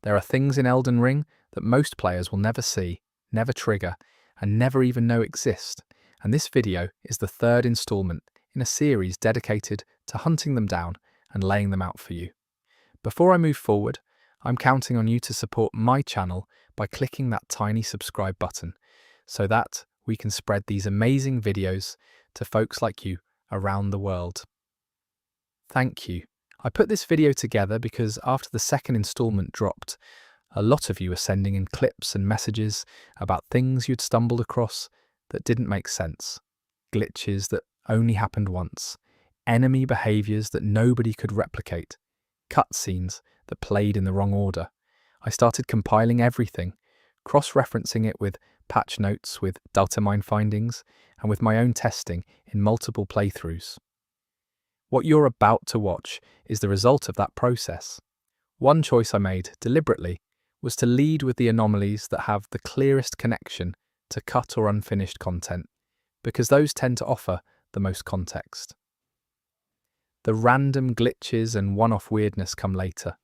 There are things in Elden Ring that most players will never see, never trigger, and never even know exist, and this video is the third installment in a series dedicated to hunting them down and laying them out for you. Before I move forward, I'm counting on you to support my channel by clicking that tiny subscribe button so that we can spread these amazing videos to folks like you around the world. Thank you. I put this video together because after the second installment dropped, a lot of you were sending in clips and messages about things you'd stumbled across that didn't make sense, glitches that only happened once, enemy behaviours that nobody could replicate, cutscenes that played in the wrong order. I started compiling everything, cross-referencing it with patch notes, with data mine findings, and with my own testing in multiple playthroughs. What you're about to watch is the result of that process. One choice I made, deliberately, was to lead with the anomalies that have the clearest connection to cut or unfinished content, because those tend to offer the most context. The random glitches and one-off weirdness come later.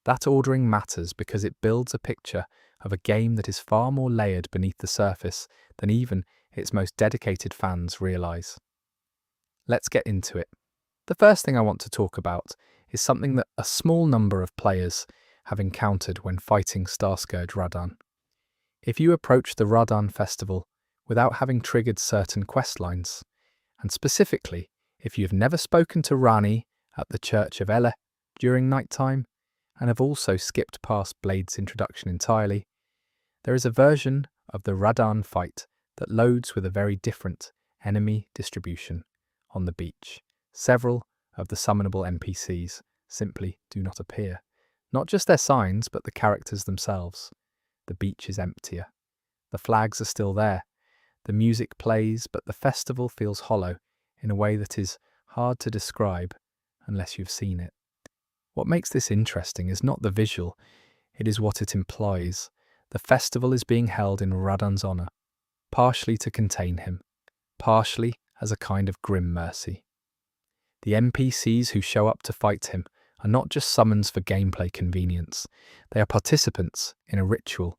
That ordering matters because it builds a picture of a game that is far more layered beneath the surface than even its most dedicated fans realise. Let's get into it. The first thing I want to talk about is something that a small number of players have encountered when fighting Starscourge Radahn. If you approach the Radahn festival without having triggered certain questlines, and specifically if you have never spoken to Ranni at the Church of Ele during nighttime, and have also skipped past Blade's introduction entirely, there is a version of the Radahn fight that loads with a very different enemy distribution on the beach. Several of the summonable NPCs simply do not appear. Not just their signs, but the characters themselves. The beach is emptier. The flags are still there. The music plays, but the festival feels hollow in a way that is hard to describe unless you've seen it. What makes this interesting is not the visual, it is what it implies. The festival is being held in Radahn's honour, partially to contain him, partially as a kind of grim mercy. The NPCs who show up to fight him are not just summons for gameplay convenience, they are participants in a ritual,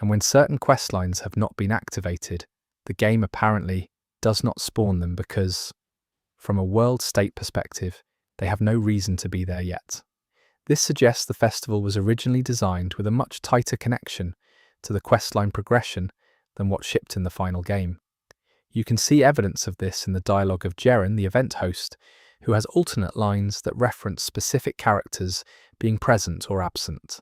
and when certain questlines have not been activated, the game apparently does not spawn them because, from a world state perspective, they have no reason to be there yet. This suggests the festival was originally designed with a much tighter connection to the questline progression than what shipped in the final game. You can see evidence of this in the dialogue of Jeren, the event host, who has alternate lines that reference specific characters being present or absent.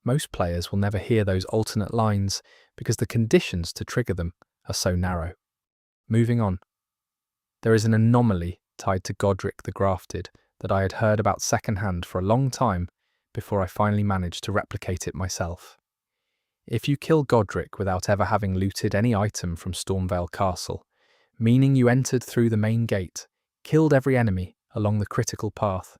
Most players will never hear those alternate lines because the conditions to trigger them are so narrow. Moving on. There is an anomaly tied to Godric the Grafted that I had heard about secondhand for a long time before I finally managed to replicate it myself. If you kill Godric without ever having looted any item from Stormvale Castle, meaning you entered through the main gate, killed every enemy along the critical path,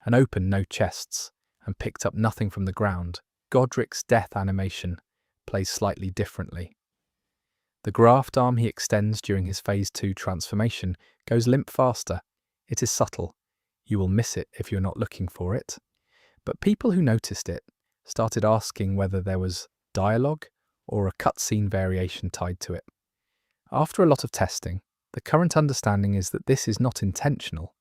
and opened no chests, and picked up nothing from the ground, Godric's death animation plays slightly differently. The graft arm he extends during his Phase 2 transformation goes limp faster. It is subtle. You will miss it if you're not looking for it. But people who noticed it started asking whether there was dialogue or a cutscene variation tied to it. After a lot of testing, the current understanding is that this is not intentional.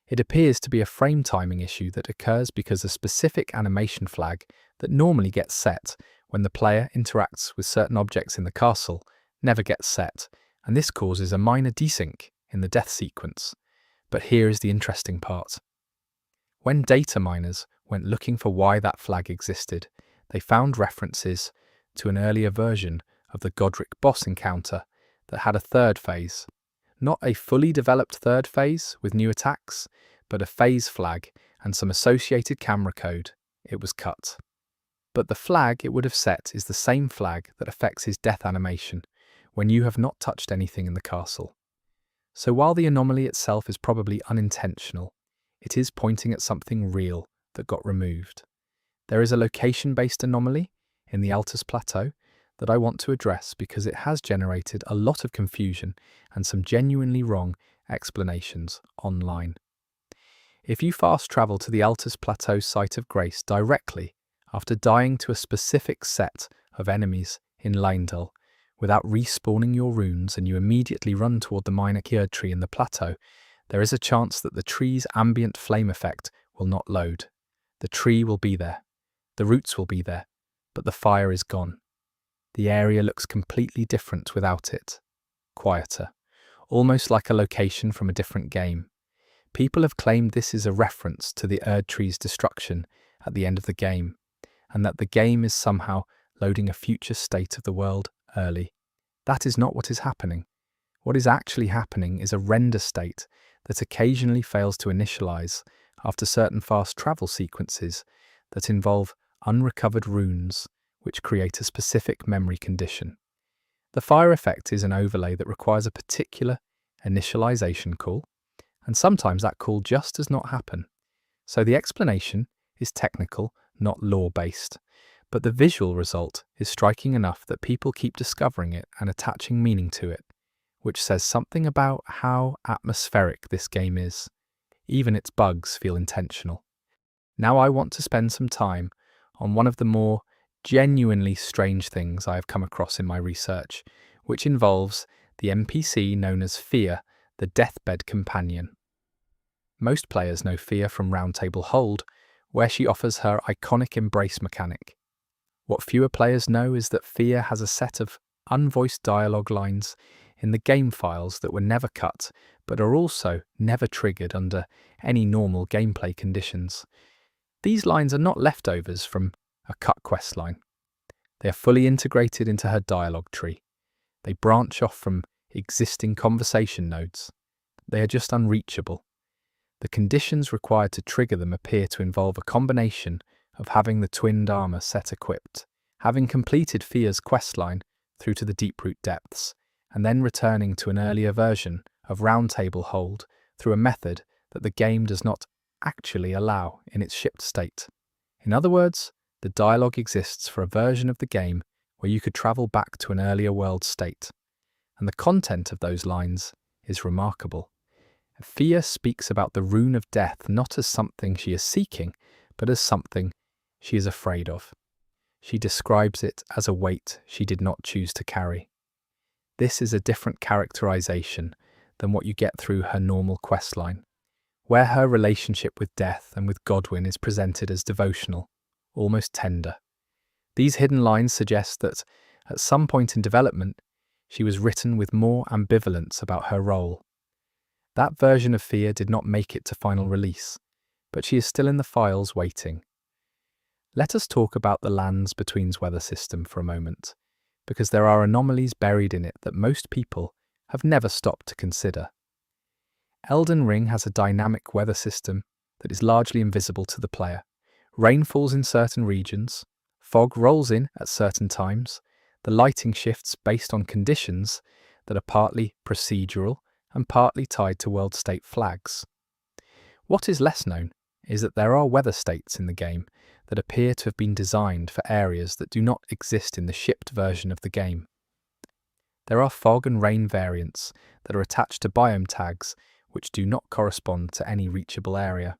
It appears to be a frame timing issue that occurs because a specific animation flag that normally gets set when the player interacts with certain objects in the castle never gets set, and this causes a minor desync in the death sequence. But here is the interesting part. When data miners went looking for why that flag existed, they found references to an earlier version of the Godric boss encounter that had a third phase. Not a fully developed third phase with new attacks, but a phase flag and some associated camera code. It was cut. But the flag it would have set is the same flag that affects his death animation when you have not touched anything in the castle. So while the anomaly itself is probably unintentional, it is pointing at something real that got removed. There is a location-based anomaly in the Altus Plateau that I want to address because it has generated a lot of confusion and some genuinely wrong explanations online. If you fast travel to the Altus Plateau site of Grace directly After dying to a specific set of enemies in Leyndell, without respawning your runes and you immediately run toward the minor Erd tree in the plateau, there is a chance that the tree's ambient flame effect will not load. The tree will be there, the roots will be there, but the fire is gone. The area looks completely different without it. Quieter, almost like a location from a different game. People have claimed this is a reference to the Erd tree's destruction at the end of the game, and that the game is somehow loading a future state of the world early. That is not what is happening. What is actually happening is a render state that occasionally fails to initialize after certain fast travel sequences that involve unrecovered runes which create a specific memory condition. The fire effect is an overlay that requires a particular initialization call, and sometimes that call just does not happen. So the explanation is technical, not lore-based, but the visual result is striking enough that people keep discovering it and attaching meaning to it, which says something about how atmospheric this game is. Even its bugs feel intentional. Now I want to spend some time on one of the more genuinely strange things I have come across in my research, which involves the NPC known as Fia, the Deathbed Companion. Most players know Fia from Round Table Hold, where she offers her iconic embrace mechanic. What fewer players know is that Fia has a set of unvoiced dialogue lines in the game files that were never cut, but are also never triggered under any normal gameplay conditions. These lines are not leftovers from a cut quest line. They are fully integrated into her dialogue tree. They branch off from existing conversation nodes. They are just unreachable. The conditions required to trigger them appear to involve a combination of having the twinned armor set equipped, having completed Fia's questline through to the Deeproot depths, and then returning to an earlier version of Round Table Hold through a method that the game does not actually allow in its shipped state. In other words, the dialogue exists for a version of the game where you could travel back to an earlier world state, and the content of those lines is remarkable. Fia speaks about the rune of death not as something she is seeking, but as something she is afraid of. She describes it as a weight she did not choose to carry. This is a different characterization than what you get through her normal questline, where her relationship with death and with Godwyn is presented as devotional, almost tender. These hidden lines suggest that, at some point in development, she was written with more ambivalence about her role. That version of Fia did not make it to final release, but she is still in the files waiting. Let us talk about the Lands Between's weather system for a moment, because there are anomalies buried in it that most people have never stopped to consider. Elden Ring has a dynamic weather system that is largely invisible to the player. Rain falls in certain regions, fog rolls in at certain times, the lighting shifts based on conditions that are partly procedural and partly tied to world state flags. What is less known is that there are weather states in the game that appear to have been designed for areas that do not exist in the shipped version of the game. There are fog and rain variants that are attached to biome tags which do not correspond to any reachable area.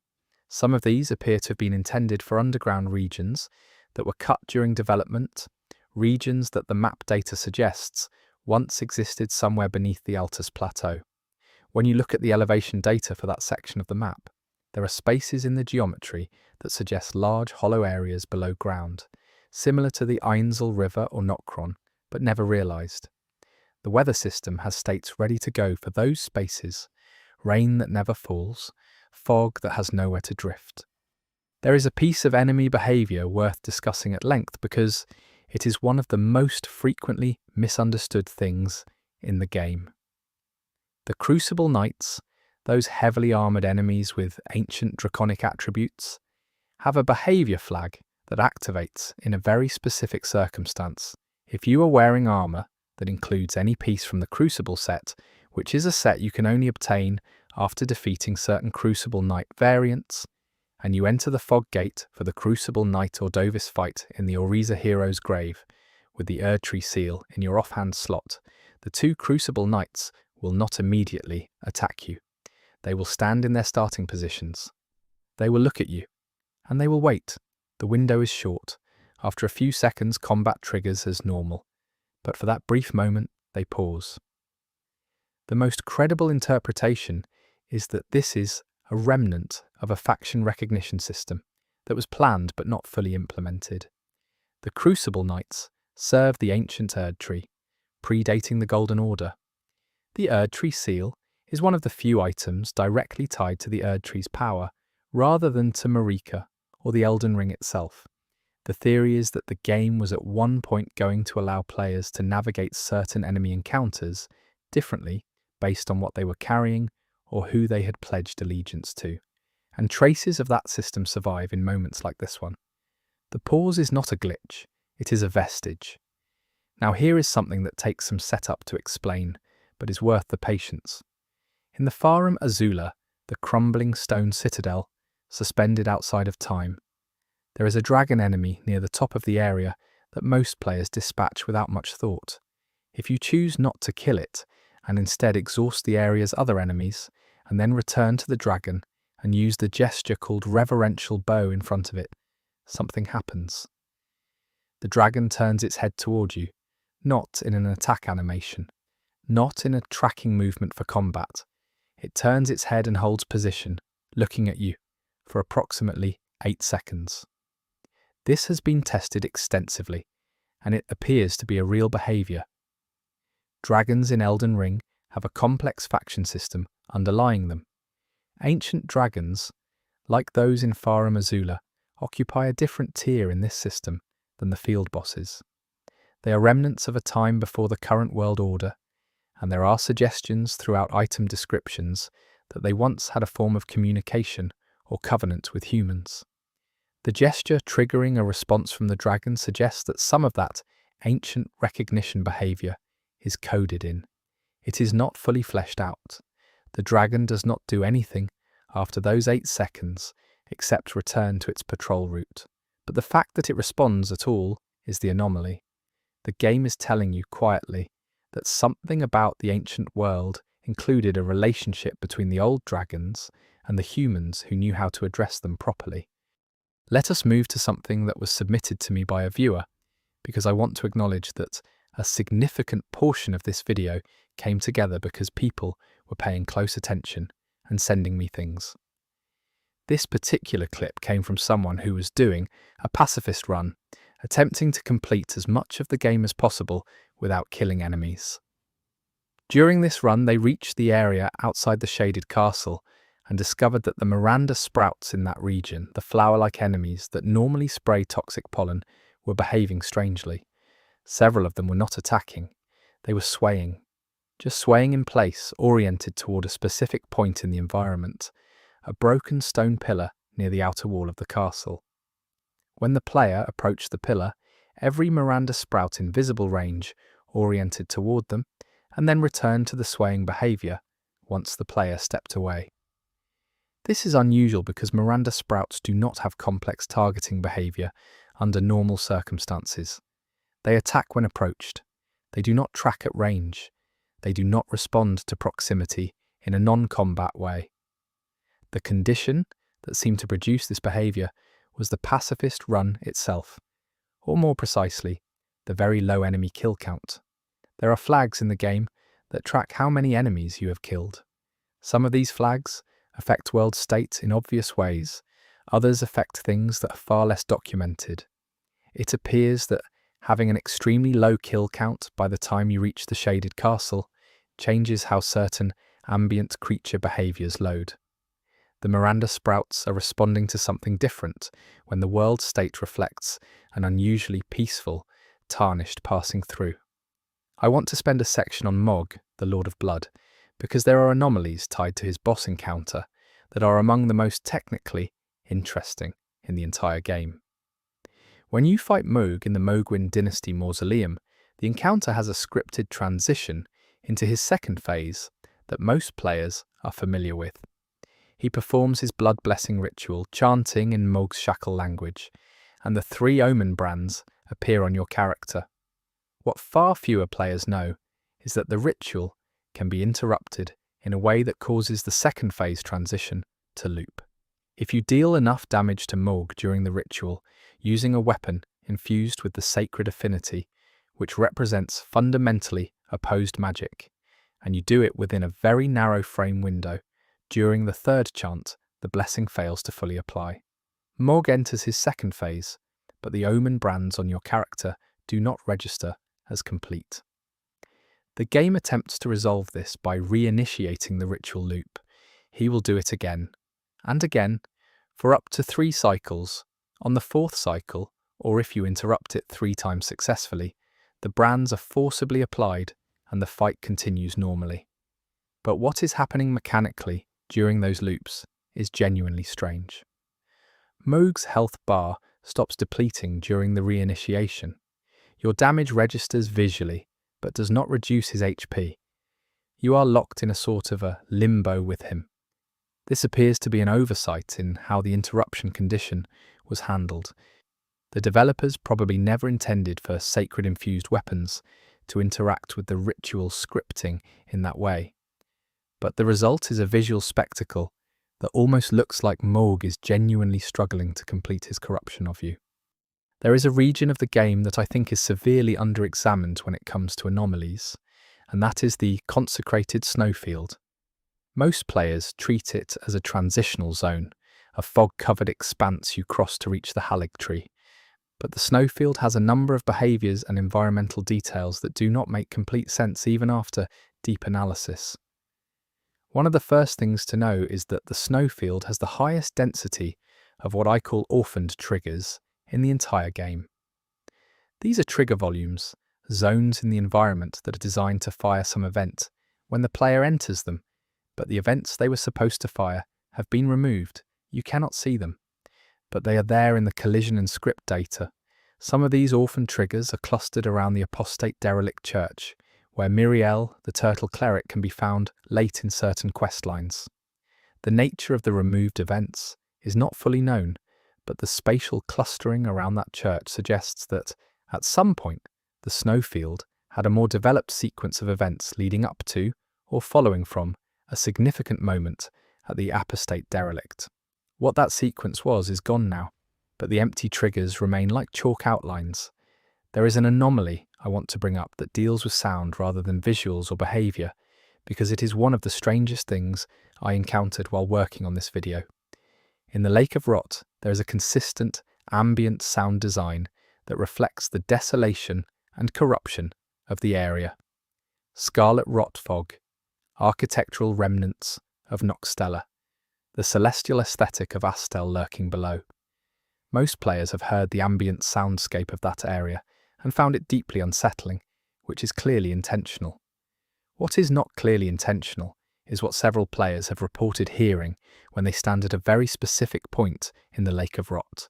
Some of these appear to have been intended for underground regions that were cut during development, regions that the map data suggests once existed somewhere beneath the Altus Plateau. When you look at the elevation data for that section of the map, there are spaces in the geometry that suggest large hollow areas below ground, similar to the Ainsel River or Nokron, but never realised. The weather system has states ready to go for those spaces: rain that never falls, fog that has nowhere to drift. There is a piece of enemy behaviour worth discussing at length because it is one of the most frequently misunderstood things in the game. The Crucible Knights, those heavily armoured enemies with ancient draconic attributes, have a behaviour flag that activates in a very specific circumstance. If you are wearing armour that includes any piece from the Crucible set, which is a set you can only obtain after defeating certain Crucible Knight variants, and you enter the Fog Gate for the Crucible Knight Ordovis fight in the Oriza Hero's Grave with the Erdtree seal in your offhand slot, the two Crucible Knights will not immediately attack you. They will stand in their starting positions. They will look at you, and they will wait. The window is short. After a few seconds, combat triggers as normal. But for that brief moment, they pause. The most credible interpretation is that this is a remnant of a faction recognition system that was planned but not fully implemented. The Crucible Knights served the ancient Erd Tree, predating the Golden Order. The Erd Tree seal is one of the few items directly tied to the Erd Tree's power, rather than to Marika or the Elden Ring itself. The theory is that the game was at one point going to allow players to navigate certain enemy encounters differently based on what they were carrying or who they had pledged allegiance to, and traces of that system survive in moments like this one. The pause is not a glitch, it is a vestige. Now here is something that takes some setup to explain, but is worth the patience. In the Farum Azula, the crumbling stone citadel, suspended outside of time, there is a dragon enemy near the top of the area that most players dispatch without much thought. If you choose not to kill it, and instead exhaust the area's other enemies, and then return to the dragon and use the gesture called reverential bow in front of it, something happens. The dragon turns its head toward you, not in an attack animation, not in a tracking movement for combat. It turns its head and holds position, looking at you, for approximately 8 seconds. This has been tested extensively, and it appears to be a real behaviour. Dragons in Elden Ring have a complex faction system underlying them. Ancient dragons, like those in Farum Azula, occupy a different tier in this system than the field bosses. They are remnants of a time before the current world order, and there are suggestions throughout item descriptions that they once had a form of communication or covenant with humans. The gesture triggering a response from the dragon suggests that some of that ancient recognition behaviour is coded in. It is not fully fleshed out. The dragon does not do anything after those 8 seconds except return to its patrol route. But the fact that it responds at all is the anomaly. The game is telling you quietly that something about the ancient world included a relationship between the old dragons and the humans who knew how to address them properly. Let us move to something that was submitted to me by a viewer, because I want to acknowledge that a significant portion of this video came together because people were paying close attention and sending me things. This particular clip came from someone who was doing a pacifist run, attempting to complete as much of the game as possible without killing enemies. During this run, they reached the area outside the shaded castle and discovered that the Miranda sprouts in that region, the flower-like enemies that normally spray toxic pollen, were behaving strangely. Several of them were not attacking. They were swaying. Just swaying in place, oriented toward a specific point in the environment, a broken stone pillar near the outer wall of the castle. When the player approached the pillar, every Miranda sprout in visible range oriented toward them, and then returned to the swaying behaviour once the player stepped away. This is unusual because Miranda sprouts do not have complex targeting behaviour under normal circumstances. They attack when approached. They do not track at range. They do not respond to proximity in a non-combat way. The condition that seemed to produce this behaviour was the pacifist run itself, or more precisely, the very low enemy kill count. There are flags in the game that track how many enemies you have killed. Some of these flags affect world state in obvious ways, others affect things that are far less documented. It appears that having an extremely low kill count by the time you reach the shaded castle changes how certain ambient creature behaviours load. The Miranda sprouts are responding to something different when the world state reflects an unusually peaceful, Tarnished passing through. I want to spend a section on Mog, the Lord of Blood, because there are anomalies tied to his boss encounter that are among the most technically interesting in the entire game. When you fight Moog in the Mogwin Dynasty Mausoleum, the encounter has a scripted transition into his second phase that most players are familiar with. He performs his blood blessing ritual, chanting in Moog's shackle language, and the 3 omen brands appear on your character. What far fewer players know is that the ritual can be interrupted in a way that causes the second phase transition to loop. If you deal enough damage to Morg during the ritual, using a weapon infused with the sacred affinity, which represents fundamentally opposed magic, and you do it within a very narrow frame window, during the third chant, the blessing fails to fully apply. Morg enters his second phase, but the omen brands on your character do not register as complete. The game attempts to resolve this by reinitiating the ritual loop. He will do it again, and again, for up to 3 cycles. On the 4th cycle, or if you interrupt it 3 times successfully, the brands are forcibly applied and the fight continues normally. But what is happening mechanically during those loops is genuinely strange. Morg's health bar stops depleting during the reinitiation. Your damage registers visually, but does not reduce his HP. You are locked in a sort of a limbo with him. This appears to be an oversight in how the interruption condition was handled. The developers probably never intended for sacred-infused weapons to interact with the ritual scripting in that way. But the result is a visual spectacle that almost looks like Morg is genuinely struggling to complete his corruption of you. There is a region of the game that I think is severely under-examined when it comes to anomalies, and that is the consecrated snowfield. Most players treat it as a transitional zone, a fog-covered expanse you cross to reach the Halig tree. But the snowfield has a number of behaviours and environmental details that do not make complete sense even after deep analysis. One of the first things to know is that the snowfield has the highest density of what I call orphaned triggers in the entire game. These are trigger volumes, zones in the environment that are designed to fire some event when the player enters them, but the events they were supposed to fire have been removed. You cannot see them, but they are there in the collision and script data. Some of these orphan triggers are clustered around the apostate derelict church, where Miriel, the turtle cleric, can be found late in certain quest lines. The nature of the removed events is not fully known, but the spatial clustering around that church suggests that, at some point, the snowfield had a more developed sequence of events leading up to, or following from, a significant moment at the apostate derelict. What that sequence was is gone now, but the empty triggers remain like chalk outlines. There is an anomaly I want to bring up that deals with sound rather than visuals or behaviour, because it is one of the strangest things I encountered while working on this video. In the Lake of Rot, there is a consistent, ambient sound design that reflects the desolation and corruption of the area. Scarlet rot fog, architectural remnants of Noxtella, the celestial aesthetic of Astel lurking below. Most players have heard the ambient soundscape of that area and found it deeply unsettling, which is clearly intentional. What is not clearly intentional is what several players have reported hearing when they stand at a very specific point in the Lake of Rot,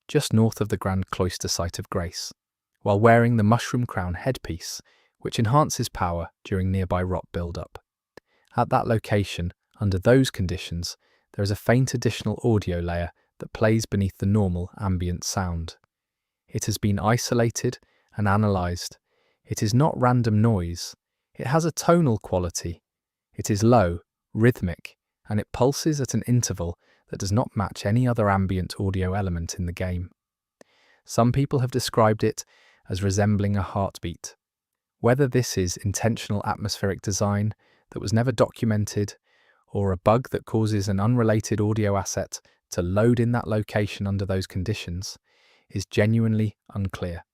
just north of the Grand Cloister Site of Grace, while wearing the mushroom crown headpiece, which enhances power during nearby rot build-up. At that location, under those conditions, there is a faint additional audio layer that plays beneath the normal ambient sound. It has been isolated and analysed. It is not random noise. It has a tonal quality. It is low, rhythmic, and it pulses at an interval that does not match any other ambient audio element in the game. Some people have described it as resembling a heartbeat. Whether this is intentional atmospheric design that was never documented, or a bug that causes an unrelated audio asset to load in that location under those conditions, is genuinely unclear.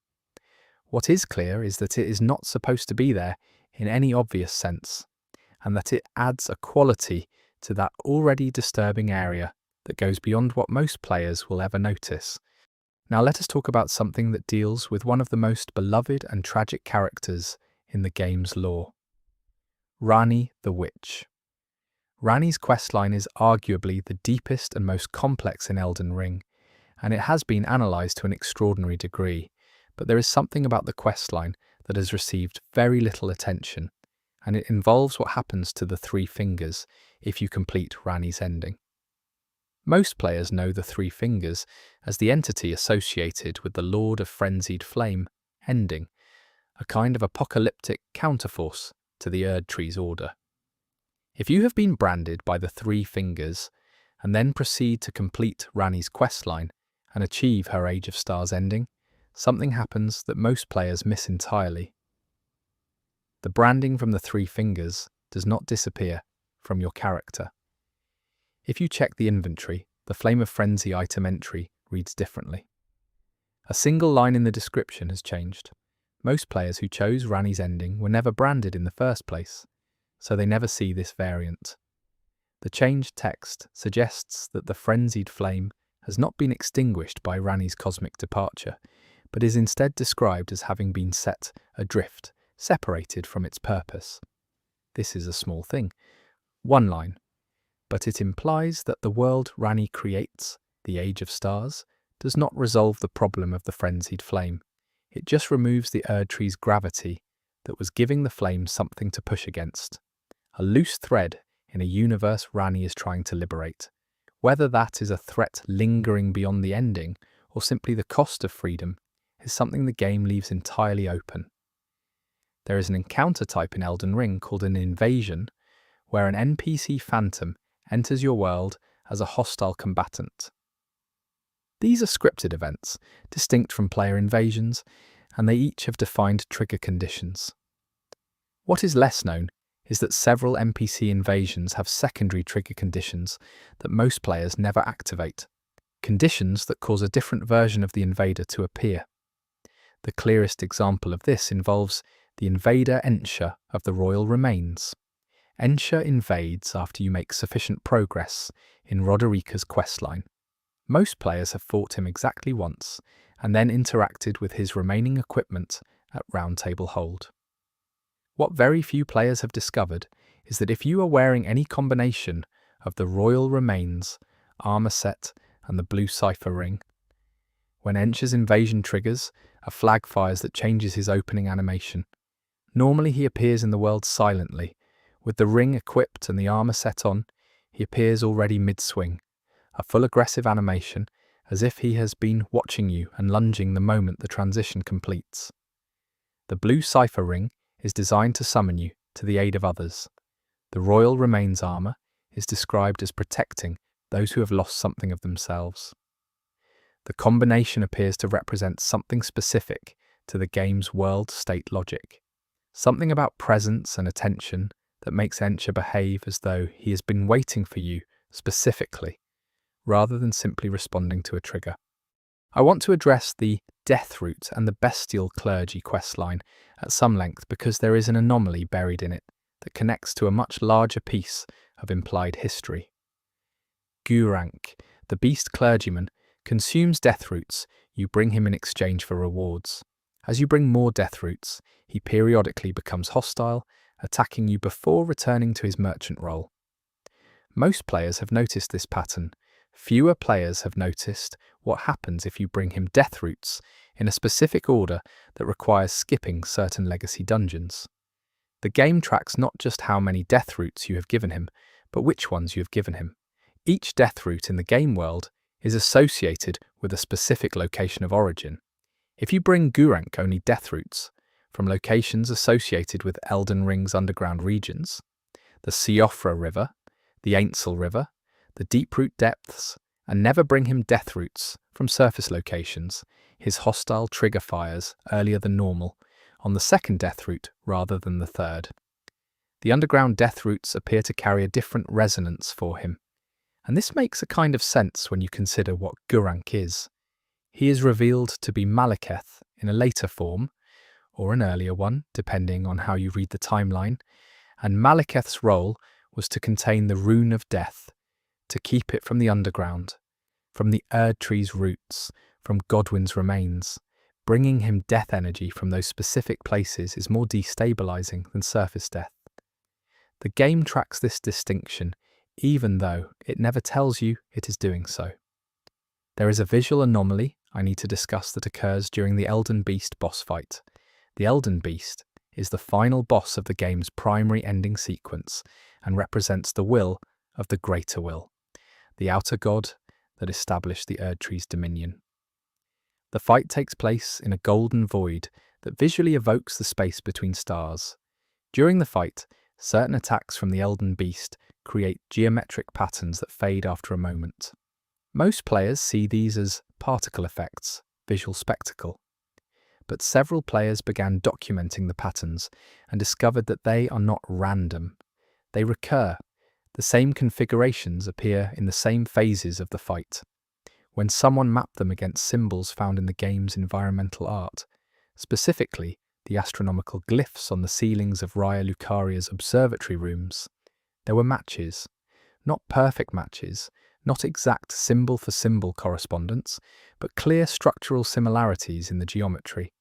What is clear is that it is not supposed to be there in any obvious sense, and that it adds a quality to that already disturbing area that goes beyond what most players will ever notice. Now let us talk about something that deals with one of the most beloved and tragic characters in the game's lore. Ranni the Witch. Ranni's questline is arguably the deepest and most complex in Elden Ring, and it has been analysed to an extraordinary degree, but there is something about the questline that has received very little attention, and it involves what happens to the 3 fingers if you complete Ranni's ending. Most players know the 3 fingers as the entity associated with the Lord of Frenzied Flame ending, a kind of apocalyptic counterforce to the Erd Tree's order. If you have been branded by the 3 fingers, and then proceed to complete Rani's questline and achieve her Age of Stars ending, something happens that most players miss entirely. The branding from the three fingers does not disappear from your character. If you check the inventory, the Flame of Frenzy item entry reads differently. A single line in the description has changed. Most players who chose Rani's ending were never branded in the first place, so they never see this variant. The changed text suggests that the frenzied flame has not been extinguished by Rani's cosmic departure, but is instead described as having been set adrift, separated from its purpose. This is a small thing, one line, but it implies that the world Rani creates, the Age of Stars, does not resolve the problem of the frenzied flame. It just removes the Erdtree's gravity that was giving the flame something to push against. A loose thread in a universe Rani is trying to liberate. Whether that is a threat lingering beyond the ending, or simply the cost of freedom, is something the game leaves entirely open. There is an encounter type in Elden Ring called an invasion, where an NPC phantom enters your world as a hostile combatant. These are scripted events, distinct from player invasions, and they each have defined trigger conditions. What is less known is that several NPC invasions have secondary trigger conditions that most players never activate, conditions that cause a different version of the invader to appear. The clearest example of this involves the invader Ensha of the Royal Remains. Ensha invades after you make sufficient progress in Roderika's questline. Most players have fought him exactly once, and then interacted with his remaining equipment at Round Table Hold. What very few players have discovered is that if you are wearing any combination of the Royal Remains, armor set, and the blue cipher ring, when Ensha's invasion triggers, a flag fires that changes his opening animation. Normally he appears in the world silently. With the ring equipped and the armor set on, he appears already mid-swing, a full aggressive animation, as if he has been watching you and lunging the moment the transition completes. The blue cipher ring is designed to summon you to the aid of others. The Royal Remains armor is described as protecting those who have lost something of themselves. The combination appears to represent something specific to the game's world state logic, something about presence and attention that makes Ensha behave as though he has been waiting for you specifically, rather than simply responding to a trigger. I want to address the Death Root and the Bestial Clergy questline at some length because there is an anomaly buried in it that connects to a much larger piece of implied history. Gurank, the beast clergyman, consumes death roots you bring him in exchange for rewards. As you bring more death roots, he periodically becomes hostile, attacking you before returning to his merchant role. Most players have noticed this pattern. Fewer players have noticed what happens if you bring him death roots in a specific order that requires skipping certain legacy dungeons. The game tracks not just how many death roots you have given him, but which ones you have given him. Each death root in the game world is associated with a specific location of origin. If you bring Gurank only death roots from locations associated with Elden Ring's underground regions, the Siofra River, the Ainsel River, the Deeproot Depths, and never bring him death roots from surface locations, his hostile trigger fires earlier than normal on the second death root rather than the third. The underground death roots appear to carry a different resonance for him, and this makes a kind of sense when you consider what Gurank is. He is revealed to be Malekith in a later form, or an earlier one, depending on how you read the timeline, and Malekith's role was to contain the Rune of Death, to keep it from the underground, from the Erdtree's roots, from Godwyn's remains. Bringing him death energy from those specific places is more destabilizing than surface death. The game tracks this distinction, even though it never tells you it is doing so. There is a visual anomaly I need to discuss that occurs during the Elden Beast boss fight. The Elden Beast is the final boss of the game's primary ending sequence and represents the will of the Greater Will, the outer god that established the Erdtree's dominion. The fight takes place in a golden void that visually evokes the space between stars. During the fight, certain attacks from the Elden Beast create geometric patterns that fade after a moment. Most players see these as particle effects, visual spectacle. But several players began documenting the patterns and discovered that they are not random. They recur. The same configurations appear in the same phases of the fight. When someone mapped them against symbols found in the game's environmental art, specifically the astronomical glyphs on the ceilings of Raya Lucaria's observatory rooms, there were matches. Not perfect matches, not exact symbol-for-symbol correspondence, but clear structural similarities in the geometry.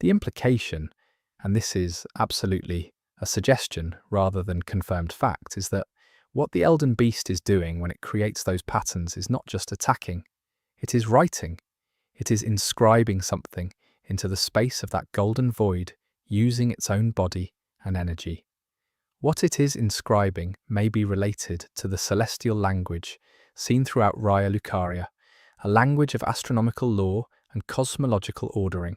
The implication, and this is absolutely a suggestion rather than confirmed fact, is that what the Elden Beast is doing when it creates those patterns is not just attacking, it is writing. It is inscribing something into the space of that golden void using its own body and energy. What it is inscribing may be related to the celestial language seen throughout Raya Lucaria, a language of astronomical law and cosmological ordering.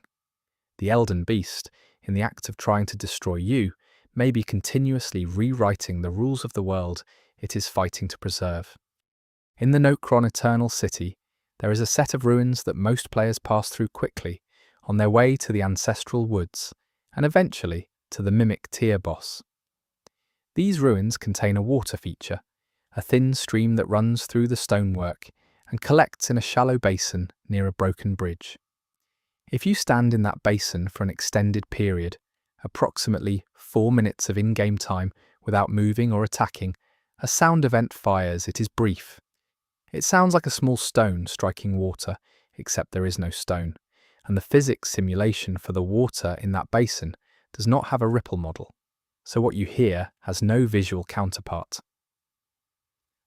The Elden Beast, in the act of trying to destroy you, may be continuously rewriting the rules of the world it is fighting to preserve. In the Nokron Eternal City, there is a set of ruins that most players pass through quickly on their way to the ancestral woods, and eventually to the Mimic Tier boss. These ruins contain a water feature, a thin stream that runs through the stonework and collects in a shallow basin near a broken bridge. If you stand in that basin for an extended period, approximately 4 minutes of in-game time without moving or attacking, a sound event fires. It is brief. It sounds like a small stone striking water, except there is no stone, and the physics simulation for the water in that basin does not have a ripple model, so what you hear has no visual counterpart.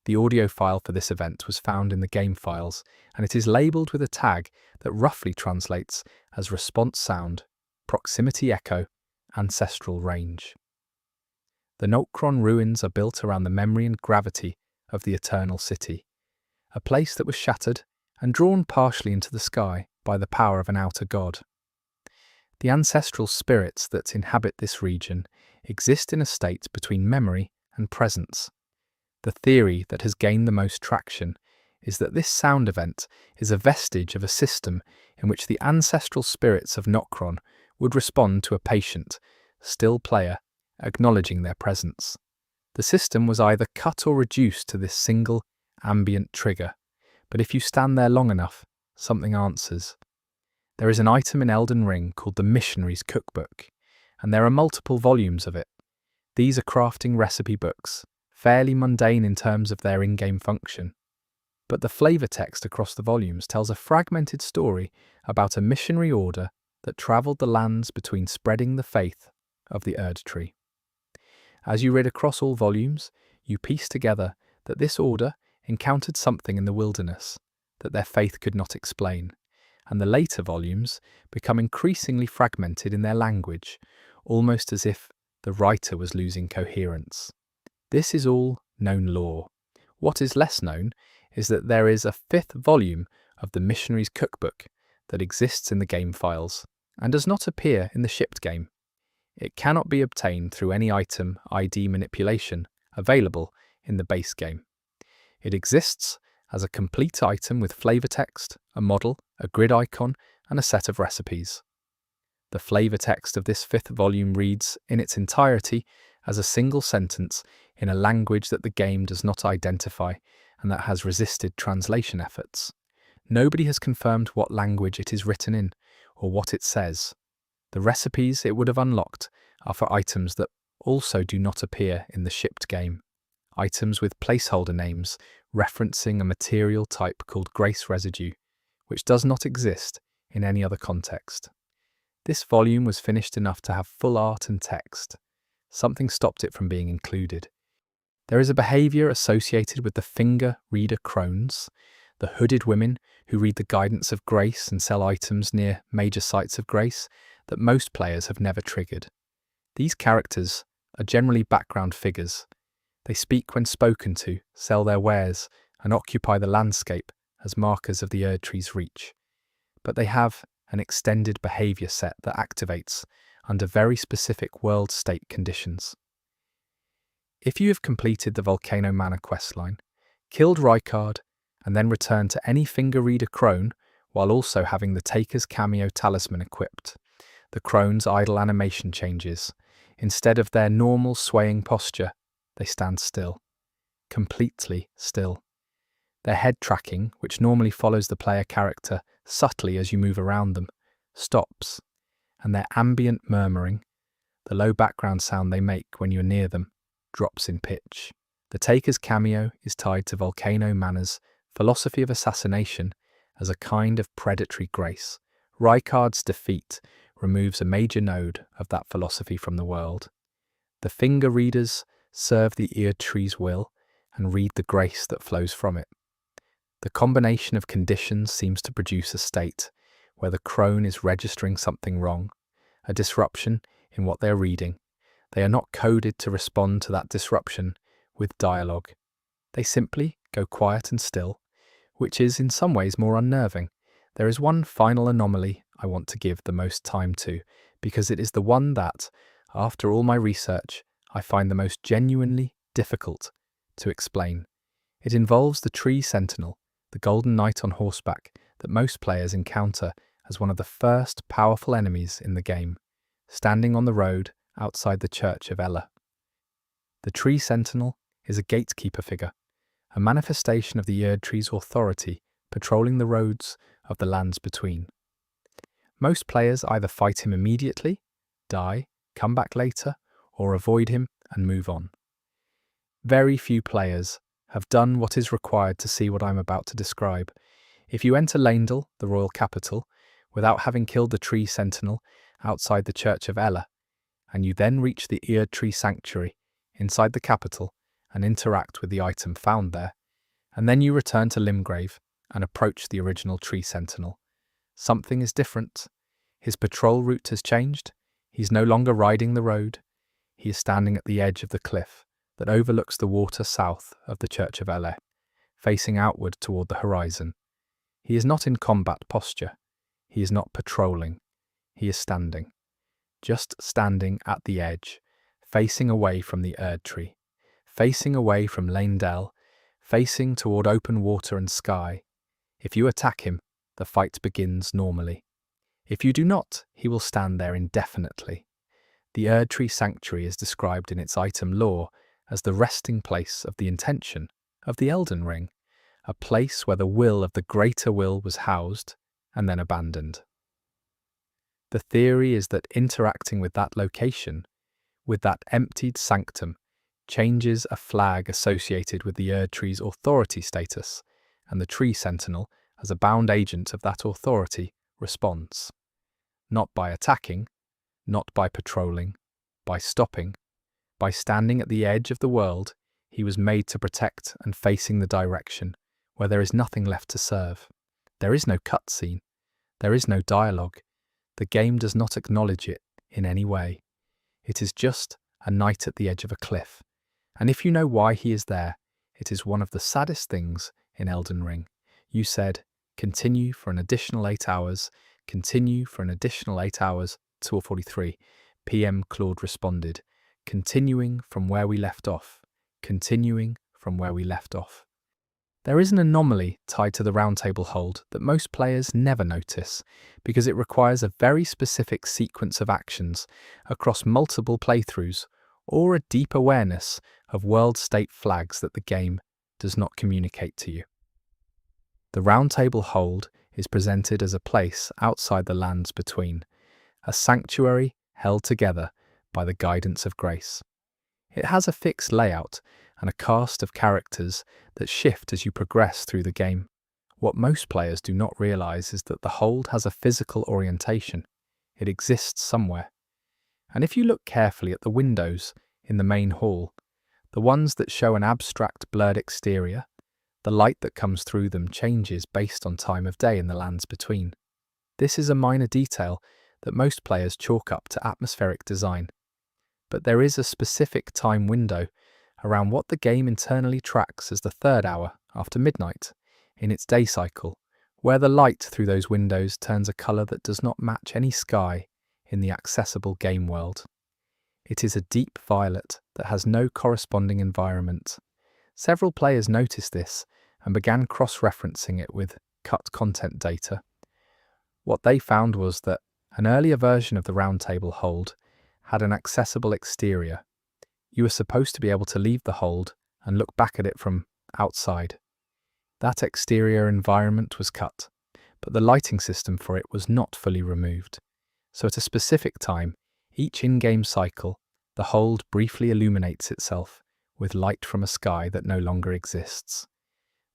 The audio file for this event was found in the game files, and it is labelled with a tag that roughly translates as response sound, proximity echo, ancestral range. The Nokron ruins are built around the memory and gravity of the Eternal City, a place that was shattered and drawn partially into the sky by the power of an outer god. The ancestral spirits that inhabit this region exist in a state between memory and presence. The theory that has gained the most traction is that this sound event is a vestige of a system in which the ancestral spirits of Nokron would respond to a patient, still player, acknowledging their presence. The system was either cut or reduced to this single, ambient trigger, but if you stand there long enough, something answers. There is an item in Elden Ring called the Missionary's Cookbook, and there are multiple volumes of it. These are crafting recipe books, fairly mundane in terms of their in-game function. But the flavour text across the volumes tells a fragmented story about a missionary order that travelled the lands between spreading the faith of the Erd Tree. As you read across all volumes, you piece together that this order encountered something in the wilderness that their faith could not explain, and the later volumes become increasingly fragmented in their language, almost as if the writer was losing coherence. This is all known lore. What is less known is that there is a 5th volume of the Missionary's Cookbook that exists in the game files and does not appear in the shipped game. It cannot be obtained through any item ID manipulation available in the base game. It exists as a complete item with flavour text, a model, a grid icon, and a set of recipes. The flavour text of this 5th volume reads in its entirety as a single sentence in a language that the game does not identify and that has resisted translation efforts. Nobody has confirmed what language it is written in or what it says. The recipes it would have unlocked are for items that also do not appear in the shipped game. Items with placeholder names referencing a material type called grace residue, which does not exist in any other context. This volume was finished enough to have full art and text. Something stopped it from being included. There is a behaviour associated with the finger reader crones, the hooded women who read the guidance of grace and sell items near major sites of grace that most players have never triggered. These characters are generally background figures. They speak when spoken to, sell their wares, and occupy the landscape as markers of the Erd Tree's reach. But they have an extended behaviour set that activates under very specific world state conditions. If you have completed the Volcano Manor questline, killed Rykard, and then returned to any finger reader crone while also having the Taker's Cameo talisman equipped, the crone's idle animation changes. Instead of their normal swaying posture, they stand still. Completely still. Their head tracking, which normally follows the player character subtly as you move around them, stops, and their ambient murmuring, the low background sound they make when you're near them, drops in pitch. The Taker's Cameo is tied to Volcano Manor's philosophy of assassination as a kind of predatory grace. Rykard's defeat removes a major node of that philosophy from the world. The finger readers serve the eared tree's will and read the grace that flows from it. The combination of conditions seems to produce a state where the crone is registering something wrong, a disruption in what they are reading. They are not coded to respond to that disruption with dialogue. They simply go quiet and still, which is in some ways more unnerving. There is one final anomaly I want to give the most time to, because it is the one that, after all my research, I find the most genuinely difficult to explain. It involves the tree sentinel, the golden knight on horseback that most players encounter as one of the first powerful enemies in the game, standing on the road outside the church of Ella. The tree sentinel is a gatekeeper figure, a manifestation of the Erd Tree's authority patrolling the roads of the lands between. Most players either fight him immediately, die, come back later, or avoid him and move on. Very few players have done what is required to see what I'm about to describe. If you enter Leyndell, the royal capital, without having killed the tree sentinel outside the church of Ella, and you then reach the Erd Tree Sanctuary inside the capital and interact with the item found there, and then you return to Limgrave and approach the original tree sentinel, something is different. His patrol route has changed. He's no longer riding the road. He is standing at the edge of the cliff that overlooks the water south of the church of Ella, facing outward toward the horizon. He is not in combat posture. He is not patrolling. He is standing. Just standing at the edge, facing away from the Erd Tree, facing away from Leyndell, facing toward open water and sky. If you attack him, the fight begins normally. If you do not, he will stand there indefinitely. The Erd Tree Sanctuary is described in its item lore as the resting place of the intention of the Elden Ring, a place where the will of the greater will was housed and then abandoned. The theory is that interacting with that location, with that emptied sanctum, changes a flag associated with the Erd Tree's authority status, and the tree sentinel, as a bound agent of that authority, responds. Not by attacking, not by patrolling, by stopping, by standing at the edge of the world, he was made to protect and facing the direction where there is nothing left to serve. There is no cutscene. There is no dialogue. The game does not acknowledge it in any way. It is just a knight at the edge of a cliff. And if you know why he is there, it is one of the saddest things in Elden Ring. You said, continue for an additional 8 hours, continue for an additional 8 hours, 2:43 p.m. Claude responded, continuing from where we left off, continuing from where we left off. There is an anomaly tied to the roundtable hold that most players never notice because it requires a very specific sequence of actions across multiple playthroughs or a deep awareness of world state flags that the game does not communicate to you. The roundtable hold is presented as a place outside the lands between, a sanctuary held together by the guidance of grace. It has a fixed layout and a cast of characters that shift as you progress through the game. What most players do not realize is that the hold has a physical orientation. It exists somewhere. And if you look carefully at the windows in the main hall, the ones that show an abstract blurred exterior, the light that comes through them changes based on time of day in the lands between. This is a minor detail that most players chalk up to atmospheric design. But there is a specific time window around what the game internally tracks as the third hour after midnight in its day cycle, where the light through those windows turns a colour that does not match any sky in the accessible game world. It is a deep violet that has no corresponding environment. Several players noticed this and began cross-referencing it with cut content data. What they found was that an earlier version of the roundtable hold had an accessible exterior. You were supposed to be able to leave the hold and look back at it from outside. That exterior environment was cut, but the lighting system for it was not fully removed. So at a specific time, each in-game cycle, the hold briefly illuminates itself with light from a sky that no longer exists.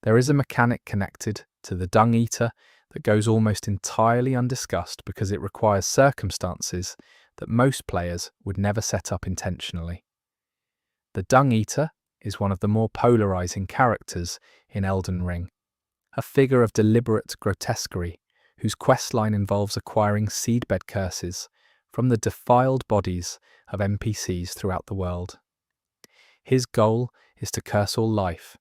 There is a mechanic connected to the Dung Eater that goes almost entirely undiscussed because it requires circumstances that most players would never set up intentionally. The Dung Eater is one of the more polarizing characters in Elden Ring, a figure of deliberate grotesquerie whose questline involves acquiring seedbed curses from the defiled bodies of NPCs throughout the world. His goal is to curse all life,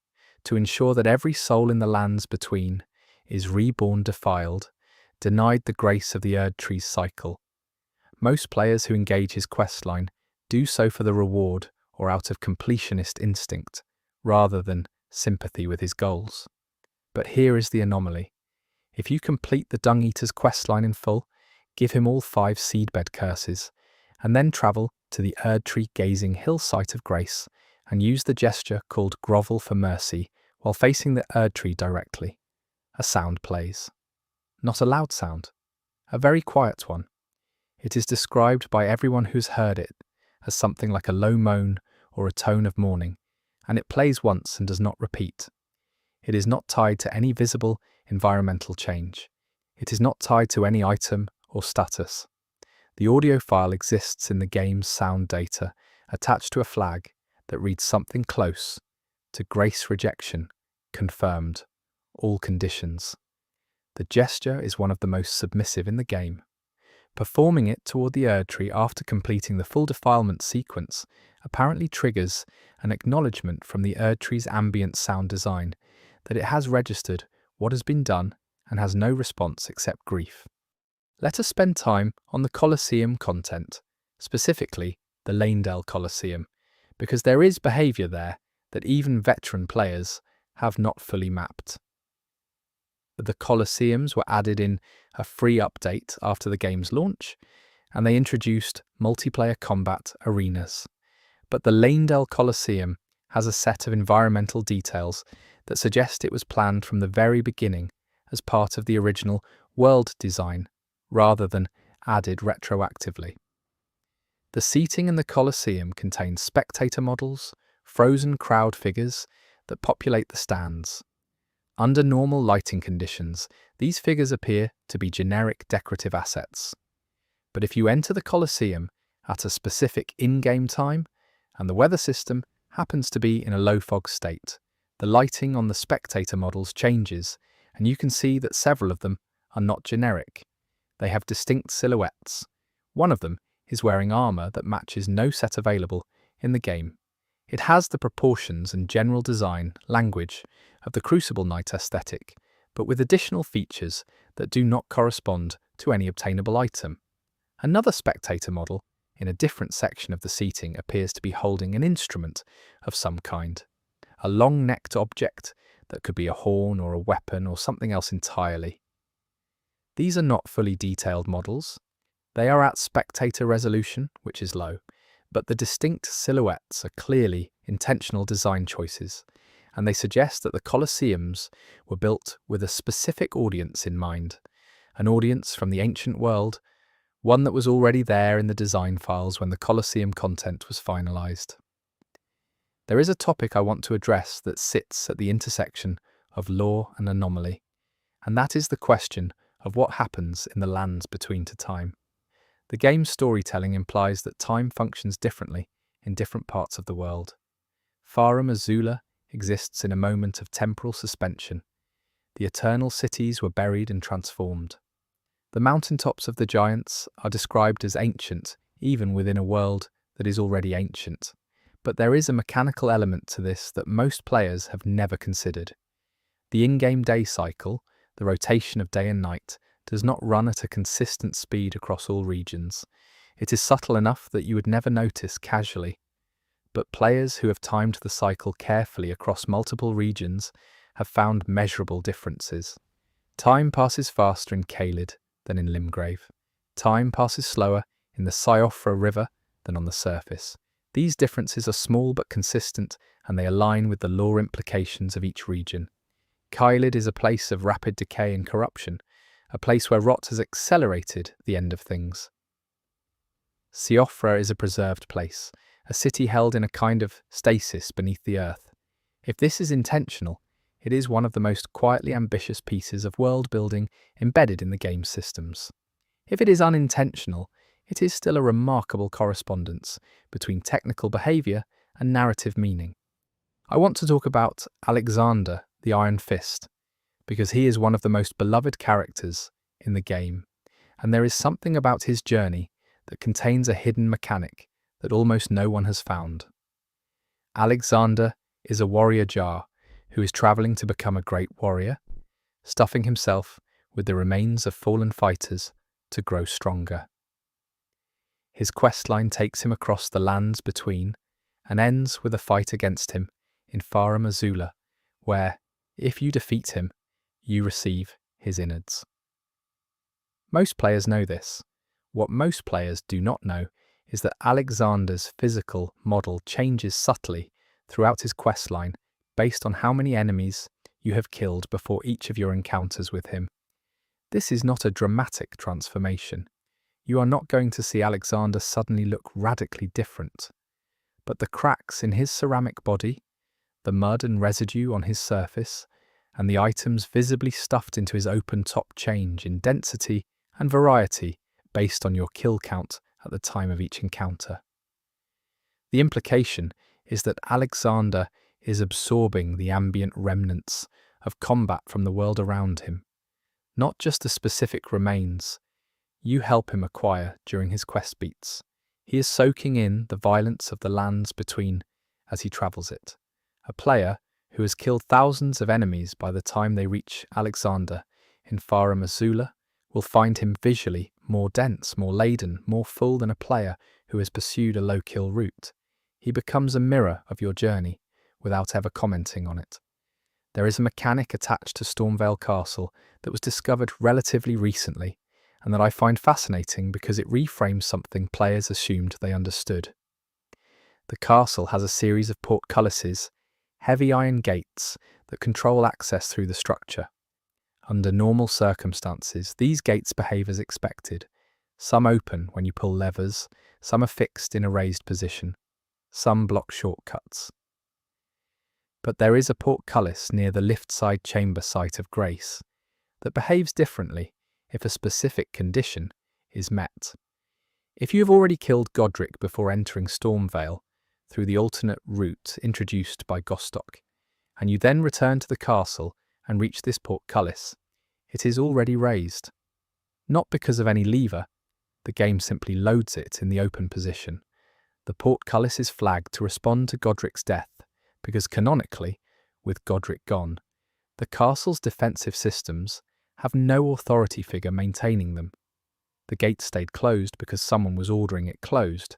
to ensure that every soul in the lands between is reborn defiled, denied the grace of the Erd Tree's cycle. Most players who engage his questline do so for the reward or out of completionist instinct, rather than sympathy with his goals. But here is the anomaly. If you complete the Dung Eater's questline in full, give him all 5 seedbed curses, and then travel to the Erd Tree gazing hill site of grace and use the gesture called Grovel for Mercy while facing the Erd Tree directly. A sound plays. Not a loud sound, a very quiet one. It is described by everyone who's heard it as something like a low moan or a tone of mourning, and it plays once and does not repeat. It is not tied to any visible environmental change. It is not tied to any item or status. The audio file exists in the game's sound data, attached to a flag that reads something close to Grace Rejection, confirmed, all conditions. The gesture is one of the most submissive in the game. Performing it toward the Erd Tree after completing the full defilement sequence apparently triggers an acknowledgement from the Erd Tree's ambient sound design that it has registered what has been done and has no response except grief. Let us spend time on the Colosseum content, specifically the Lanedale Colosseum, because there is behaviour there that even veteran players have not fully mapped. The Colosseums were added in a free update after the game's launch, and they introduced multiplayer combat arenas. But the Lanedale Colosseum has a set of environmental details that suggest it was planned from the very beginning as part of the original world design, rather than added retroactively. The seating in the Colosseum contains spectator models, frozen crowd figures that populate the stands. Under normal lighting conditions, these figures appear to be generic decorative assets. But if you enter the Colosseum at a specific in-game time, and the weather system happens to be in a low fog state, the lighting on the spectator models changes, and you can see that several of them are not generic. They have distinct silhouettes. One of them is wearing armour that matches no set available in the game. It has the proportions and general design language of the Crucible Knight aesthetic, but with additional features that do not correspond to any obtainable item. Another spectator model in a different section of the seating appears to be holding an instrument of some kind, a long-necked object that could be a horn or a weapon or something else entirely. These are not fully detailed models. They are at spectator resolution, which is low, but the distinct silhouettes are clearly intentional design choices, and they suggest that the Colosseums were built with a specific audience in mind, an audience from the ancient world, one that was already there in the design files when the Colosseum content was finalized. There is a topic I want to address that sits at the intersection of lore and anomaly, and that is the question of what happens in the lands between to time. The game's storytelling implies that time functions differently in different parts of the world. Farum Azula exists in a moment of temporal suspension. The eternal cities were buried and transformed. The mountaintops of the giants are described as ancient, even within a world that is already ancient. But there is a mechanical element to this that most players have never considered. The in-game day cycle, the rotation of day and night, does not run at a consistent speed across all regions. It is subtle enough that you would never notice casually, but players who have timed the cycle carefully across multiple regions have found measurable differences. Time passes faster in Caelid than in Limgrave. Time passes slower in the Siofra River than on the surface. These differences are small but consistent, and they align with the lore implications of each region. Caelid is a place of rapid decay and corruption, a place where rot has accelerated the end of things. Siofra is a preserved place, a city held in a kind of stasis beneath the earth. If this is intentional, it is one of the most quietly ambitious pieces of world building embedded in the game's systems. If it is unintentional, it is still a remarkable correspondence between technical behaviour and narrative meaning. I want to talk about Alexander the Iron Fist, because he is one of the most beloved characters in the game, and there is something about his journey that contains a hidden mechanic that almost no one has found. Alexander is a warrior jar who is travelling to become a great warrior, stuffing himself with the remains of fallen fighters to grow stronger. His questline takes him across the lands between and ends with a fight against him in Farum Azula, where, if you defeat him, you receive his innards. Most players know this. What most players do not know is that Alexander's physical model changes subtly throughout his questline based on how many enemies you have killed before each of your encounters with him. This is not a dramatic transformation. You are not going to see Alexander suddenly look radically different, but the cracks in his ceramic body, the mud and residue on his surface, and the items visibly stuffed into his open top change in density and variety based on your kill count at the time of each encounter. The implication is that Alexander is absorbing the ambient remnants of combat from the world around him, not just the specific remains you help him acquire during his quest beats. He is soaking in the violence of the lands between as he travels it. A player who has killed thousands of enemies by the time they reach Alexander in Farum Azula will find him visually more dense, more laden, more full than a player who has pursued a low-kill route. He becomes a mirror of your journey without ever commenting on it. There is a mechanic attached to Stormvale Castle that was discovered relatively recently, and that I find fascinating because it reframes something players assumed they understood. The castle has a series of portcullises, heavy iron gates that control access through the structure. Under normal circumstances, these gates behave as expected. Some open when you pull levers, some are fixed in a raised position, some block shortcuts. But there is a portcullis near the lift-side chamber site of Grace that behaves differently if a specific condition is met. If you have already killed Godric before entering Stormvale through the alternate route introduced by Gostock, and you then return to the castle and reach this portcullis, it is already raised. Not because of any lever, the game simply loads it in the open position. The portcullis is flagged to respond to Godric's death, because canonically, with Godric gone, the castle's defensive systems have no authority figure maintaining them. The gate stayed closed because someone was ordering it closed.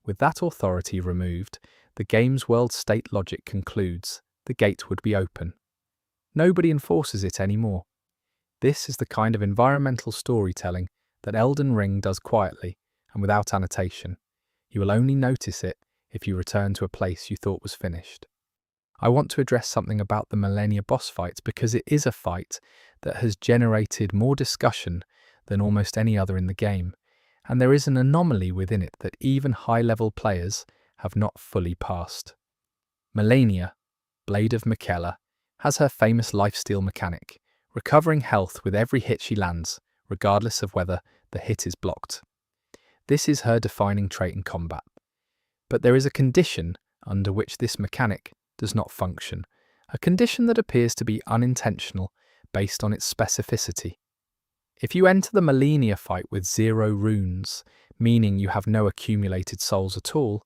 With that authority removed, the game's world state logic concludes the gate would be open. Nobody enforces it anymore. This is the kind of environmental storytelling that Elden Ring does quietly and without annotation. You will only notice it if you return to a place you thought was finished. I want to address something about the Millennia boss fight because it is a fight that has generated more discussion than almost any other in the game, and there is an anomaly within it that even high-level players have not fully passed. Millennia, Blade of Miquella, has her famous lifesteal mechanic, recovering health with every hit she lands, regardless of whether the hit is blocked. This is her defining trait in combat. But there is a condition under which this mechanic does not function, a condition that appears to be unintentional based on its specificity. If you enter the Millennia fight with 0 runes, meaning you have no accumulated souls at all,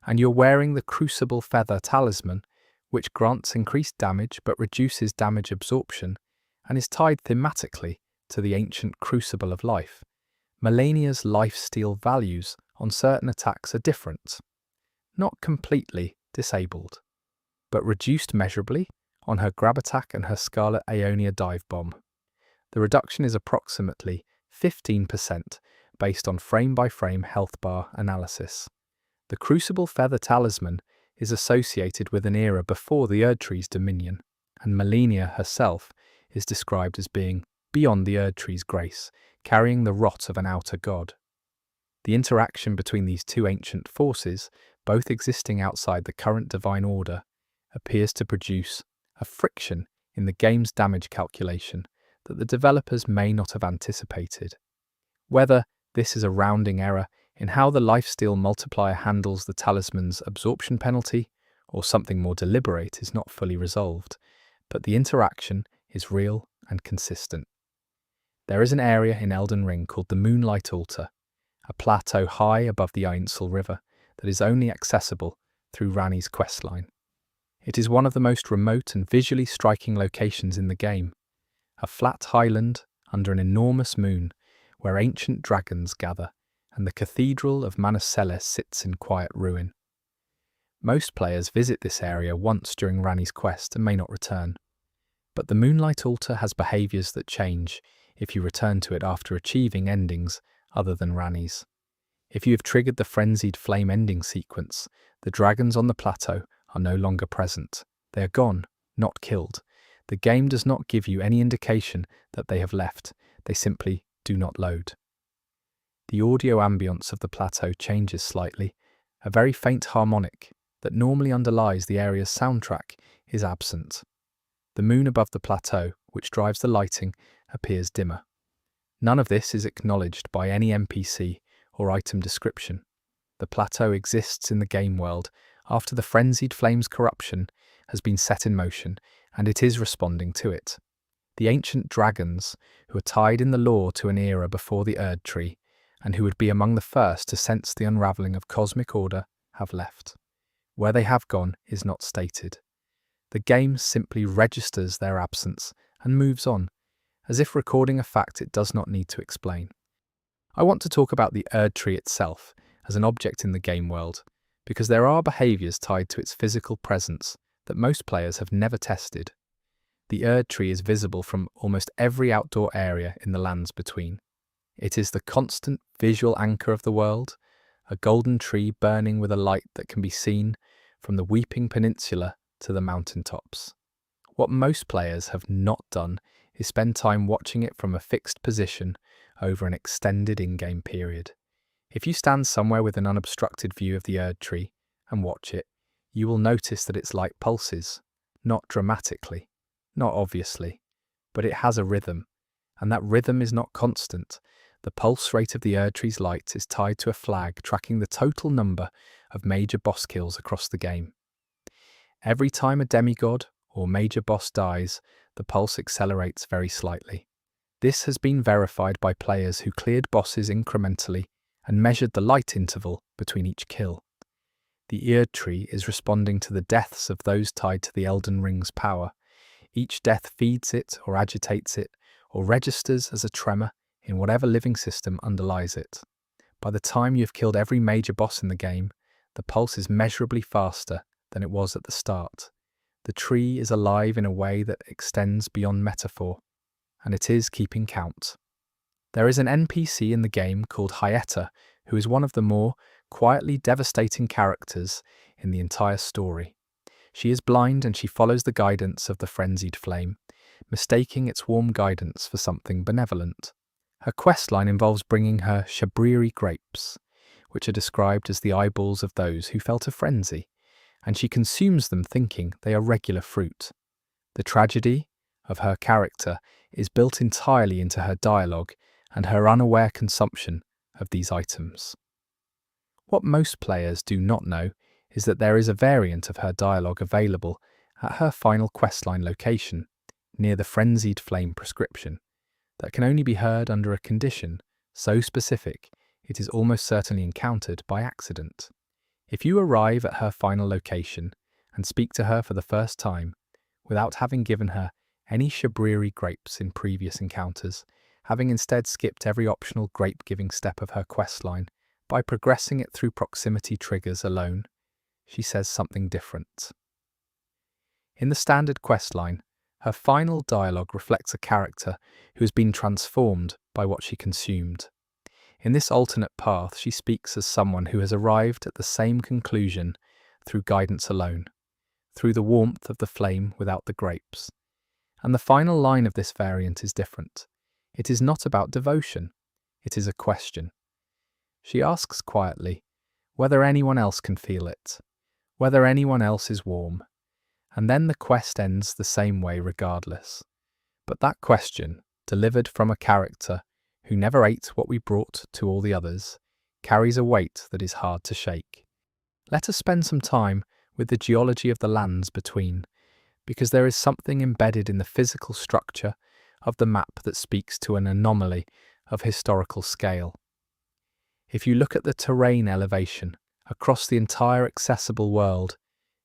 and you're wearing the Crucible Feather Talisman, which grants increased damage but reduces damage absorption, and is tied thematically to the ancient Crucible of Life, Millennia's lifesteal values on certain attacks are different. Not completely disabled, but reduced measurably on her grab attack and her Scarlet Aeonia dive bomb. The reduction is approximately 15% based on frame-by-frame health bar analysis. The Crucible Feather Talisman is associated with an era before the Erdtree's dominion, and Melania herself is described as being beyond the Erdtree's grace, carrying the rot of an outer god. The interaction between these two ancient forces, both existing outside the current divine order, appears to produce a friction in the game's damage calculation that the developers may not have anticipated. Whether this is a rounding error in how the lifesteal multiplier handles the talisman's absorption penalty, or something more deliberate, is not fully resolved, but the interaction is real and consistent. There is an area in Elden Ring called the Moonlight Altar, a plateau high above the Ainsel River that is only accessible through Ranni's questline. It is one of the most remote and visually striking locations in the game, a flat highland under an enormous moon where ancient dragons gather, and the Cathedral of Manaselle sits in quiet ruin. Most players visit this area once during Ranni's quest and may not return, but the Moonlight Altar has behaviours that change if you return to it after achieving endings other than Ranni's. If you have triggered the Frenzied Flame ending sequence, the dragons on the plateau are no longer present. They are gone, not killed. The game does not give you any indication that they have left, they simply do not load. The audio ambience of the plateau changes slightly. A very faint harmonic that normally underlies the area's soundtrack is absent. The moon above the plateau, which drives the lighting, appears dimmer. None of this is acknowledged by any NPC or item description. The plateau exists in the game world after the Frenzied Flame's corruption has been set in motion, and it is responding to it. The ancient dragons, who are tied in the lore to an era before the Erdtree, and who would be among the first to sense the unravelling of cosmic order, have left. Where they have gone is not stated. The game simply registers their absence and moves on, as if recording a fact it does not need to explain. I want to talk about the Erdtree itself as an object in the game world, because there are behaviours tied to its physical presence that most players have never tested. The Erdtree is visible from almost every outdoor area in the lands between. It is the constant visual anchor of the world, a golden tree burning with a light that can be seen from the Weeping Peninsula to the mountaintops. What most players have not done is spend time watching it from a fixed position over an extended in-game period. If you stand somewhere with an unobstructed view of the Erdtree and watch it, you will notice that its light pulses, not dramatically, not obviously, but it has a rhythm, and that rhythm is not constant. The pulse rate of the Erdtree's light is tied to a flag tracking the total number of major boss kills across the game. Every time a demigod or major boss dies, the pulse accelerates very slightly. This has been verified by players who cleared bosses incrementally and measured the light interval between each kill. The Erdtree is responding to the deaths of those tied to the Elden Ring's power. Each death feeds it or agitates it or registers as a tremor in whatever living system underlies it. By the time you've killed every major boss in the game, the pulse is measurably faster than it was at the start. The tree is alive in a way that extends beyond metaphor, and it is keeping count. There is an NPC in the game called Hyetta, who is one of the more quietly devastating characters in the entire story. She is blind and she follows the guidance of the Frenzied Flame, mistaking its warm guidance for something benevolent. Her questline involves bringing her shabriri grapes, which are described as the eyeballs of those who felt a frenzy, and she consumes them thinking they are regular fruit. The tragedy of her character is built entirely into her dialogue and her unaware consumption of these items. What most players do not know is that there is a variant of her dialogue available at her final questline location, near the Frenzied Flame prescription, that can only be heard under a condition so specific it is almost certainly encountered by accident. If you arrive at her final location and speak to her for the first time, without having given her any shabriri grapes in previous encounters, having instead skipped every optional grape-giving step of her questline, by progressing it through proximity triggers alone, she says something different. In the standard questline, her final dialogue reflects a character who has been transformed by what she consumed. In this alternate path, she speaks as someone who has arrived at the same conclusion through guidance alone, through the warmth of the flame without the grapes. And the final line of this variant is different. It is not about devotion, it is a question. She asks quietly whether anyone else can feel it, whether anyone else is warm, and then the quest ends the same way regardless. But that question, delivered from a character who never ate what we brought to all the others, carries a weight that is hard to shake. Let us spend some time with the geology of the lands between, because there is something embedded in the physical structure of the map that speaks to an anomaly of historical scale. If you look at the terrain elevation across the entire accessible world,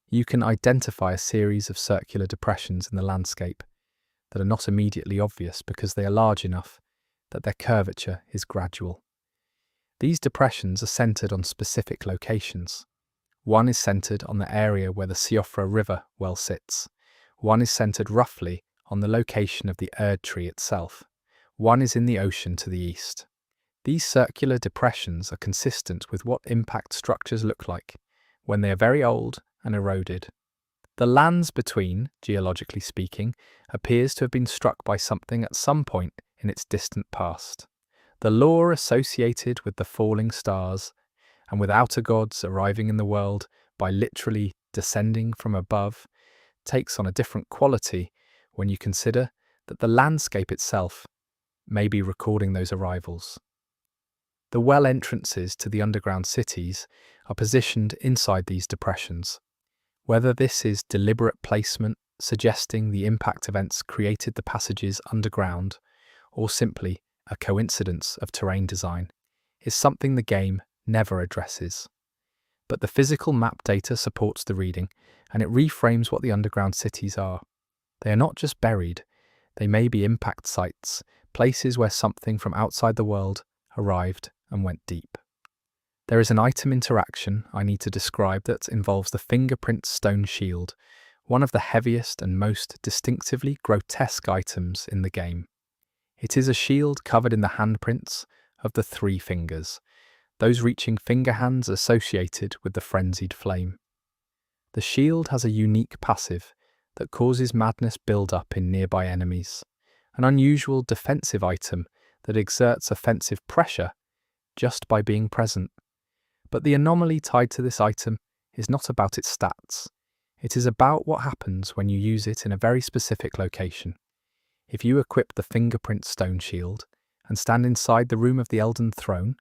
you can identify a series of circular depressions in the landscape that are not immediately obvious because they are large enough that their curvature is gradual. These depressions are centered on specific locations. One is centered on the area where the Siofra River well sits. One is centered roughly on the location of the Erd tree itself. One is in the ocean to the east. These circular depressions are consistent with what impact structures look like when they are very old and eroded. The lands between, geologically speaking, appears to have been struck by something at some point in its distant past. The lore associated with the falling stars and with outer gods arriving in the world by literally descending from above takes on a different quality when you consider that the landscape itself may be recording those arrivals. The well entrances to the underground cities are positioned inside these depressions. Whether this is deliberate placement, suggesting the impact events created the passages underground, or simply a coincidence of terrain design, is something the game never addresses. But the physical map data supports the reading, and it reframes what the underground cities are. They are not just buried, they may be impact sites, places where something from outside the world arrived and went deep. There is an item interaction I need to describe that involves the fingerprint stone shield, one of the heaviest and most distinctively grotesque items in the game. It is a shield covered in the handprints of the 3 fingers, those reaching finger hands associated with the frenzied flame. The shield has a unique passive that causes madness build-up in nearby enemies, an unusual defensive item that exerts offensive pressure just by being present. But the anomaly tied to this item is not about its stats. It is about what happens when you use it in a very specific location. If you equip the fingerprint stone shield and stand inside the room of the Elden Throne,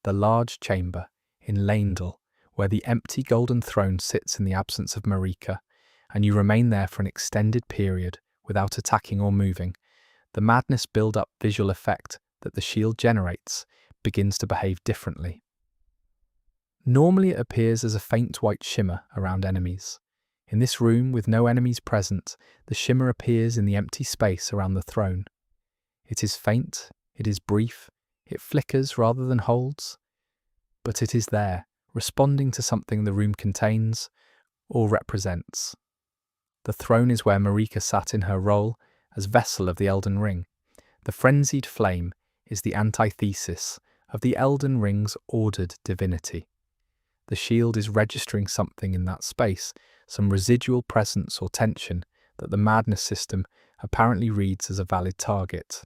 the large chamber in Leyndell, where the empty golden throne sits in the absence of Marika, and you remain there for an extended period without attacking or moving, the madness build-up visual effect that the shield generates begins to behave differently. Normally it appears as a faint white shimmer around enemies. In this room, with no enemies present, the shimmer appears in the empty space around the throne. It is faint, it is brief, it flickers rather than holds, but it is there, responding to something the room contains or represents. The throne is where Marika sat in her role as vessel of the Elden Ring. The frenzied flame is the antithesis of the Elden Ring's ordered divinity. The shield is registering something in that space, some residual presence or tension that the madness system apparently reads as a valid target.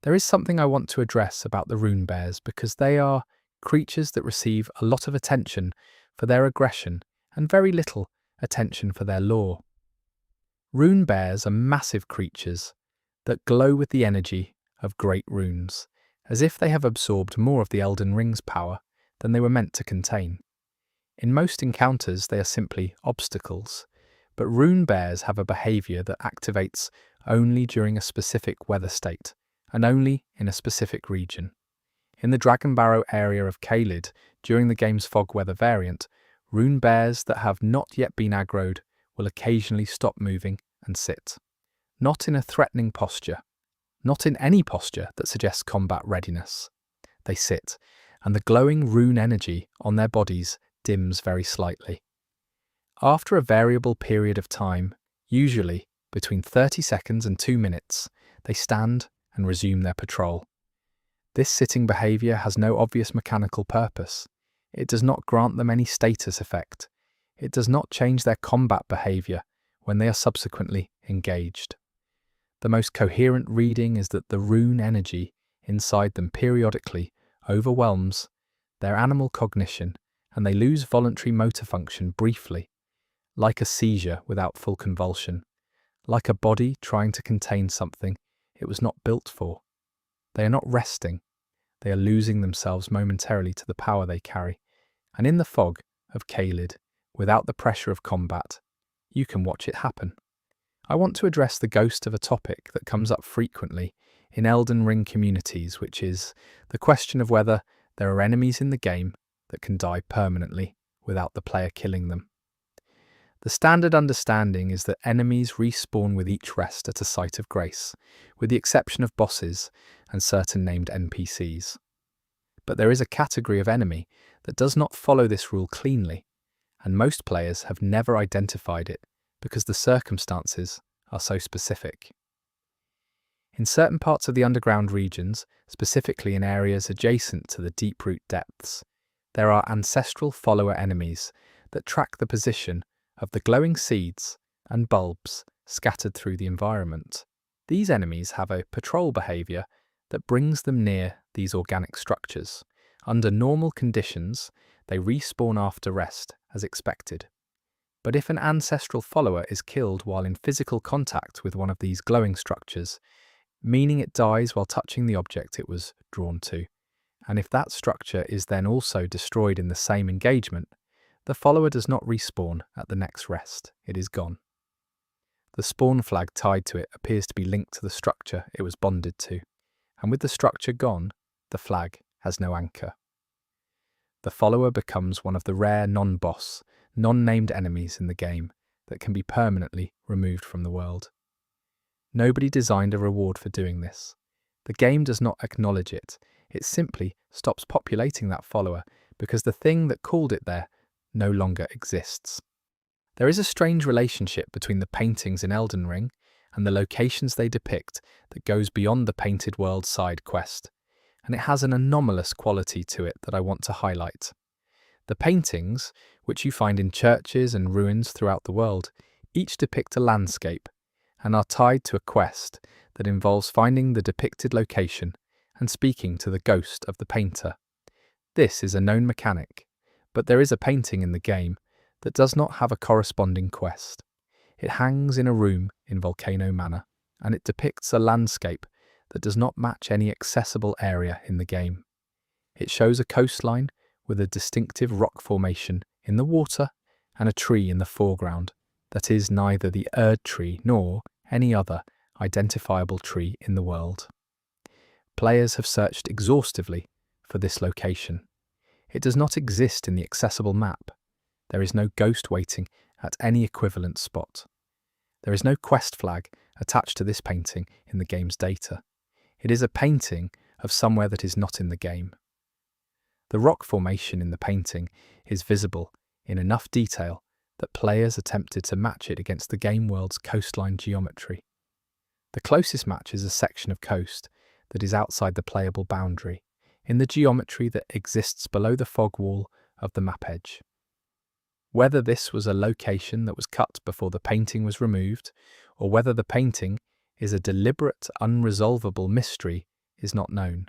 There is something I want to address about the rune bears because they are creatures that receive a lot of attention for their aggression and very little attention for their lore. Rune bears are massive creatures that glow with the energy of great runes, as if they have absorbed more of the Elden Ring's power than they were meant to contain. In most encounters they are simply obstacles, but rune bears have a behaviour that activates only during a specific weather state, and only in a specific region. In the Dragon Barrow area of Caelid, during the game's fog weather variant, rune bears that have not yet been aggroed will occasionally stop moving and sit. Not in a threatening posture, not in any posture that suggests combat readiness. They sit, and the glowing rune energy on their bodies dims very slightly. After a variable period of time, usually between 30 seconds and 2 minutes, they stand and resume their patrol. This sitting behaviour has no obvious mechanical purpose. It does not grant them any status effect. It does not change their combat behaviour when they are subsequently engaged. The most coherent reading is that the rune energy inside them periodically overwhelms their animal cognition, and they lose voluntary motor function briefly, like a seizure without full convulsion, like a body trying to contain something it was not built for. They are not resting, they are losing themselves momentarily to the power they carry, and in the fog of Caelid, without the pressure of combat, you can watch it happen. I want to address the ghost of a topic that comes up frequently in Elden Ring communities, which is the question of whether there are enemies in the game that can die permanently without the player killing them. The standard understanding is that enemies respawn with each rest at a site of grace, with the exception of bosses and certain named NPCs. But there is a category of enemy that does not follow this rule cleanly, and most players have never identified it because the circumstances are so specific. In certain parts of the underground regions, specifically in areas adjacent to the deep-root depths, there are ancestral follower enemies that track the position of the glowing seeds and bulbs scattered through the environment. These enemies have a patrol behaviour that brings them near these organic structures. Under normal conditions, they respawn after rest, as expected. But if an ancestral follower is killed while in physical contact with one of these glowing structures, meaning it dies while touching the object it was drawn to, and if that structure is then also destroyed in the same engagement, the follower does not respawn at the next rest, it is gone. The spawn flag tied to it appears to be linked to the structure it was bonded to, and with the structure gone, the flag has no anchor. The follower becomes one of the rare non-boss, non-named enemies in the game that can be permanently removed from the world. Nobody designed a reward for doing this. The game does not acknowledge it. It simply stops populating that follower because the thing that called it there no longer exists. There is a strange relationship between the paintings in Elden Ring and the locations they depict that goes beyond the Painted World side quest, and it has an anomalous quality to it that I want to highlight. The paintings, which you find in churches and ruins throughout the world, each depict a landscape and are tied to a quest that involves finding the depicted location and speaking to the ghost of the painter. This is a known mechanic, but there is a painting in the game that does not have a corresponding quest. It hangs in a room in Volcano Manor, and it depicts a landscape that does not match any accessible area in the game. It shows a coastline with a distinctive rock formation in the water and a tree in the foreground that is neither the Erd tree nor any other identifiable tree in the world. Players have searched exhaustively for this location. It does not exist in the accessible map. There is no ghost waiting at any equivalent spot. There is no quest flag attached to this painting in the game's data. It is a painting of somewhere that is not in the game. The rock formation in the painting is visible in enough detail that players attempted to match it against the game world's coastline geometry. The closest match is a section of coast that is outside the playable boundary, in the geometry that exists below the fog wall of the map edge. Whether this was a location that was cut before the painting was removed, or whether the painting is a deliberate, unresolvable mystery is not known.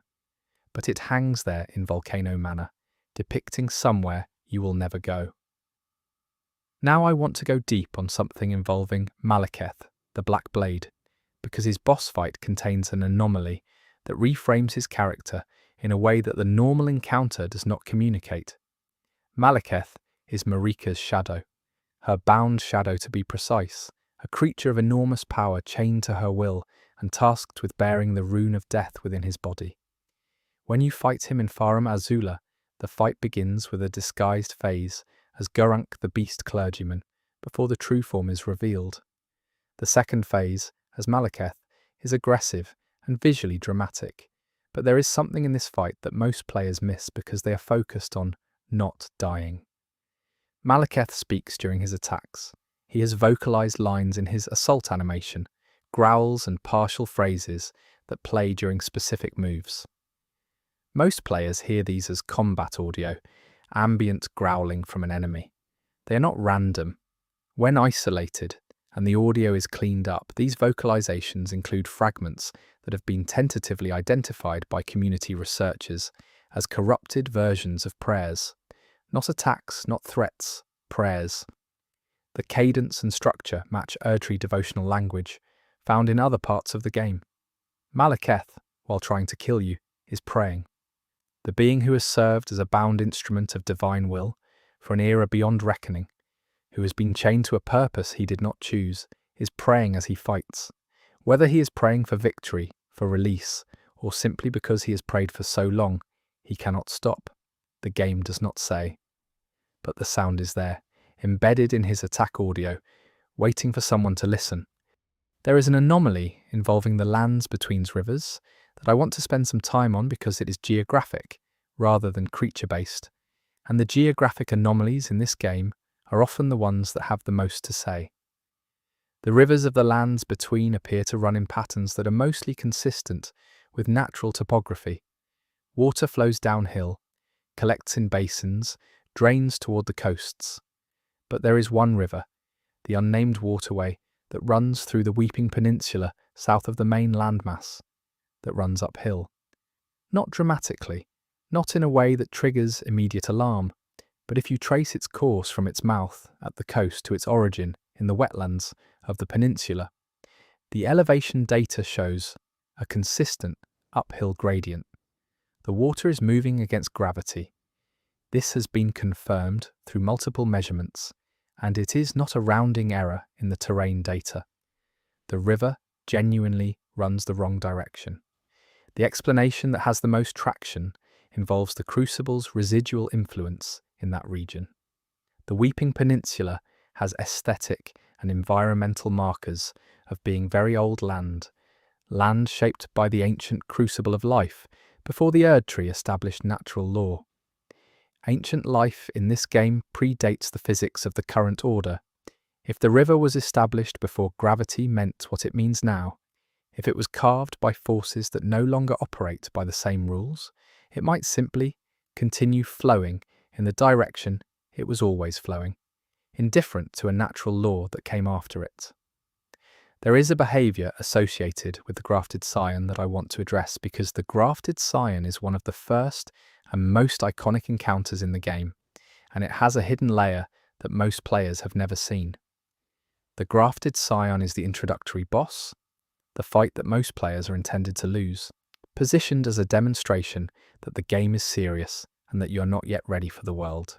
But it hangs there in Volcano Manor, depicting somewhere you will never go. Now I want to go deep on something involving Malekith, the Black Blade, because his boss fight contains an anomaly that reframes his character in a way that the normal encounter does not communicate. Malekith is Marika's shadow, her bound shadow to be precise, a creature of enormous power chained to her will and tasked with bearing the rune of death within his body. When you fight him in Farum Azula, the fight begins with a disguised phase as Gurunk the Beast Clergyman, before the true form is revealed. The second phase, as Malekith, is aggressive and visually dramatic, But there is something in this fight that most players miss because they are focused on not dying. Malekith speaks during his attacks. He has vocalized lines in his assault animation, growls and partial phrases that play during specific moves. Most players hear these as combat audio, ambient growling from an enemy. They are not random. When isolated and the audio is cleaned up, these vocalizations include fragments that have been tentatively identified by community researchers as corrupted versions of prayers. Not attacks, not threats, prayers. The cadence and structure match Erdtree devotional language found in other parts of the game. Malekith, while trying to kill you, is praying. The being who has served as a bound instrument of divine will for an era beyond reckoning, who has been chained to a purpose he did not choose, is praying as he fights. Whether he is praying for victory, for release, or simply because he has prayed for so long, he cannot stop. The game does not say. But the sound is there, embedded in his attack audio, waiting for someone to listen. There is an anomaly involving the lands between rivers that I want to spend some time on because it is geographic, rather than creature-based, and the geographic anomalies in this game are often the ones that have the most to say. The rivers of the lands between appear to run in patterns that are mostly consistent with natural topography. Water flows downhill, collects in basins, drains toward the coasts. But there is one river, the unnamed waterway, that runs through the Weeping Peninsula south of the main landmass, that runs uphill. Not dramatically, not in a way that triggers immediate alarm, but if you trace its course from its mouth at the coast to its origin in the wetlands of the peninsula, the elevation data shows a consistent uphill gradient. The water is moving against gravity. This has been confirmed through multiple measurements, and it is not a rounding error in the terrain data. The river genuinely runs the wrong direction. The explanation that has the most traction involves the crucible's residual influence in that region. The Weeping Peninsula has aesthetic and environmental markers of being very old land shaped by the ancient crucible of life before the Erdtree established natural law. Ancient life in this game predates the physics of the current order. If the river was established before gravity meant what it means now, if it was carved by forces that no longer operate by the same rules, it might simply continue flowing in the direction it was always flowing, indifferent to a natural law that came after it. There is a behaviour associated with the grafted scion that I want to address because the grafted scion is one of the first and most iconic encounters in the game, and it has a hidden layer that most players have never seen. The grafted scion is the introductory boss, the fight that most players are intended to lose, positioned as a demonstration that the game is serious and that you are not yet ready for the world.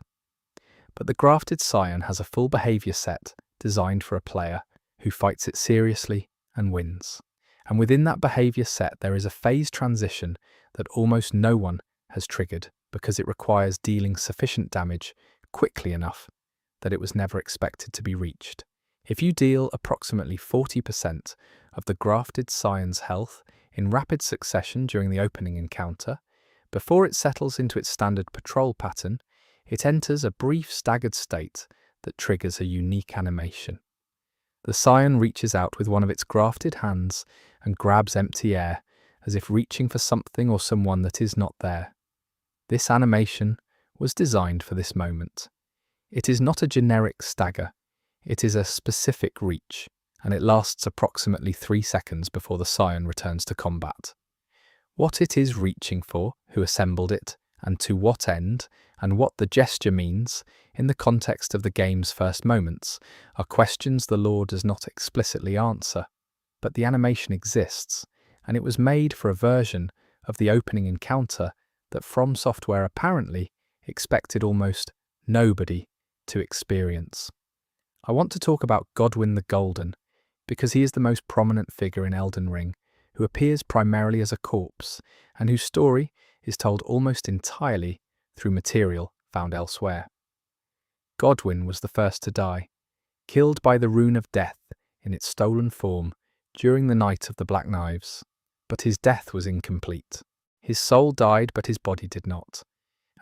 But the grafted scion has a full behaviour set designed for a player who fights it seriously and wins. And within that behaviour set there is a phase transition that almost no one has triggered because it requires dealing sufficient damage quickly enough that it was never expected to be reached. If you deal approximately 40% of the grafted scion's health in rapid succession during the opening encounter, before it settles into its standard patrol pattern, it enters a brief staggered state that triggers a unique animation. The scion reaches out with one of its grafted hands and grabs empty air, as if reaching for something or someone that is not there. This animation was designed for this moment. It is not a generic stagger, it is a specific reach, and it lasts approximately 3 seconds before the scion returns to combat. What it is reaching for, who assembled it, and to what end, and what the gesture means in the context of the game's first moments, are questions the lore does not explicitly answer. But the animation exists, and it was made for a version of the opening encounter that From Software apparently expected almost nobody to experience. I want to talk about Godwyn the Golden, because he is the most prominent figure in Elden Ring, who appears primarily as a corpse, and whose story is told almost entirely through material found elsewhere. Godwyn was the first to die, killed by the Rune of Death in its stolen form during the Night of the Black Knives, but his death was incomplete. His soul died, but his body did not,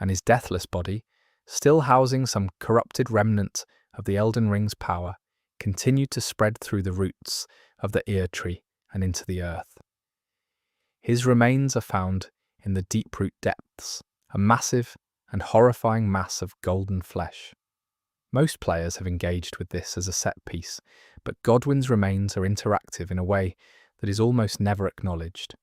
and his deathless body, still housing some corrupted remnant of the Elden Ring's power, continued to spread through the roots of the ear tree and into the earth. His remains are found in the deep-root depths, a massive and horrifying mass of golden flesh. Most players have engaged with this as a set piece, but Godwyn's remains are interactive in a way that is almost never acknowledged.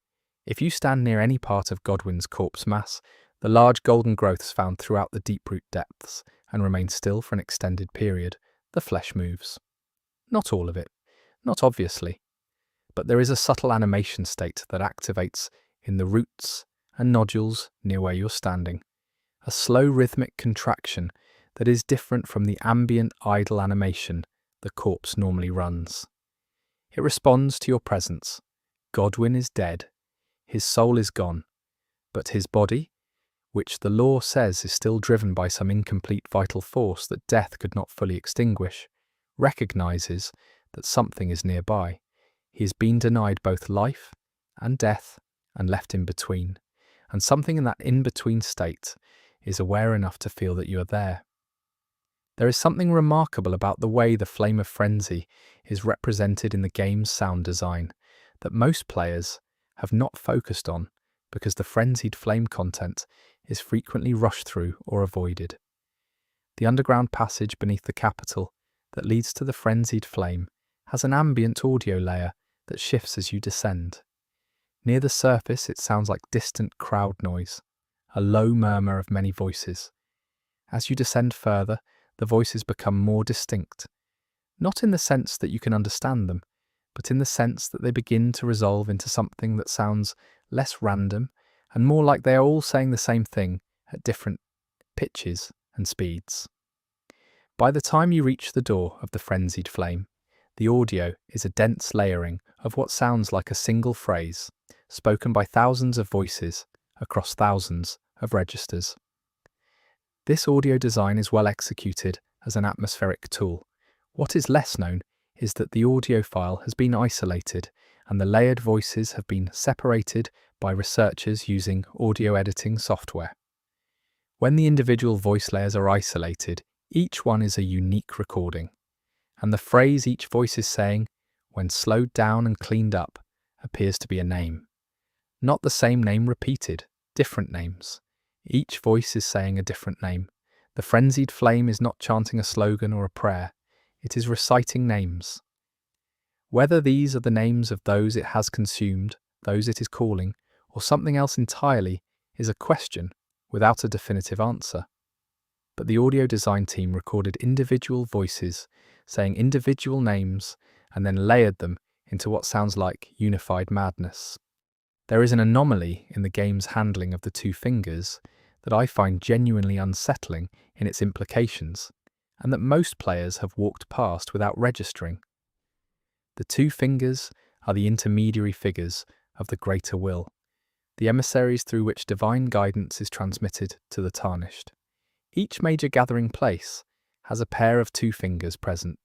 If you stand near any part of Godwyn's corpse mass, the large golden growths found throughout the deep-root depths and remain still for an extended period, the flesh moves. Not all of it, not obviously, but there is a subtle animation state that activates in the roots and nodules near where you're standing, a slow rhythmic contraction that is different from the ambient idle animation the corpse normally runs. It responds to your presence. Godwyn is dead. His soul is gone. But his body, which the lore says is still driven by some incomplete vital force that death could not fully extinguish, recognizes that something is nearby. He has been denied both life and death and left in between, and something in that in-between state is aware enough to feel that you are there. There is something remarkable about the way the flame of frenzy is represented in the game's sound design that most players have not focused on because the frenzied flame content is frequently rushed through or avoided. The underground passage beneath the capital that leads to the frenzied flame has an ambient audio layer that shifts as you descend. Near the surface it sounds like distant crowd noise, a low murmur of many voices. As you descend further, the voices become more distinct, not in the sense that you can understand them, but in the sense that they begin to resolve into something that sounds less random and more like they are all saying the same thing at different pitches and speeds. By the time you reach the door of the frenzied flame, the audio is a dense layering of what sounds like a single phrase, spoken by thousands of voices across thousands of registers. This audio design is well executed as an atmospheric tool. What is less known is that the audio file has been isolated and the layered voices have been separated by researchers using audio editing software. When the individual voice layers are isolated, each one is a unique recording, and the phrase each voice is saying, when slowed down and cleaned up, appears to be a name. Not the same name repeated, different names. Each voice is saying a different name. The frenzied flame is not chanting a slogan or a prayer. It is reciting names. Whether these are the names of those it has consumed, those it is calling, or something else entirely, is a question without a definitive answer. But the audio design team recorded individual voices saying individual names and then layered them into what sounds like unified madness. There is an anomaly in the game's handling of the two fingers that I find genuinely unsettling in its implications, and that most players have walked past without registering. The two fingers are the intermediary figures of the greater will, the emissaries through which divine guidance is transmitted to the Tarnished. Each major gathering place has a pair of two fingers present,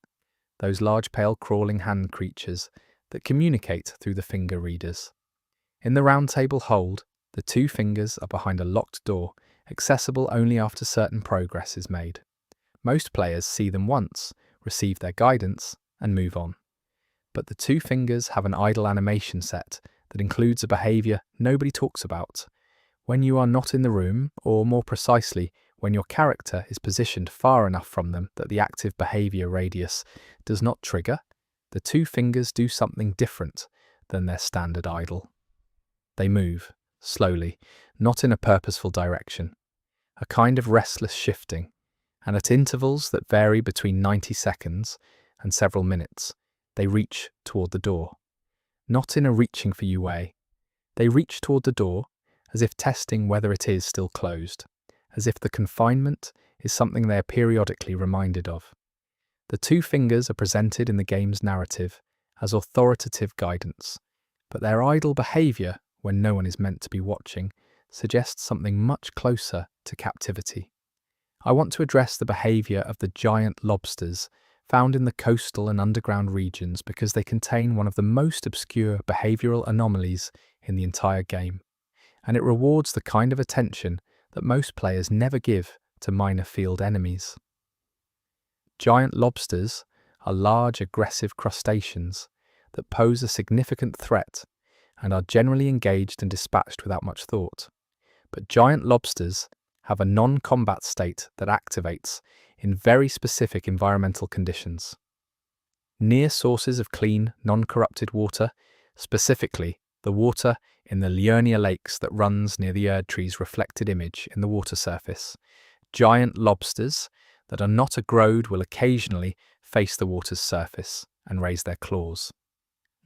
those large pale crawling hand creatures that communicate through the finger readers. In the round table hold, the two fingers are behind a locked door, accessible only after certain progress is made. Most players see them once, receive their guidance, and move on. But the two fingers have an idle animation set that includes a behaviour nobody talks about. When you are not in the room, or more precisely, when your character is positioned far enough from them that the active behaviour radius does not trigger, the two fingers do something different than their standard idle. They move, slowly, not in a purposeful direction, a kind of restless shifting, and at intervals that vary between 90 seconds and several minutes, they reach toward the door. Not in a reaching for you way. They reach toward the door, as if testing whether it is still closed, as if the confinement is something they are periodically reminded of. The two fingers are presented in the game's narrative as authoritative guidance, but their idle behaviour, when no one is meant to be watching, suggests something much closer to captivity. I want to address the behaviour of the giant lobsters found in the coastal and underground regions because they contain one of the most obscure behavioural anomalies in the entire game, and it rewards the kind of attention that most players never give to minor field enemies. Giant lobsters are large, aggressive crustaceans that pose a significant threat and are generally engaged and dispatched without much thought. But giant lobsters have a non-combat state that activates in very specific environmental conditions. Near sources of clean, non-corrupted water, specifically the water in the Liurnia lakes that runs near the Erd tree's reflected image in the water surface, giant lobsters that are not agrode will occasionally face the water's surface and raise their claws.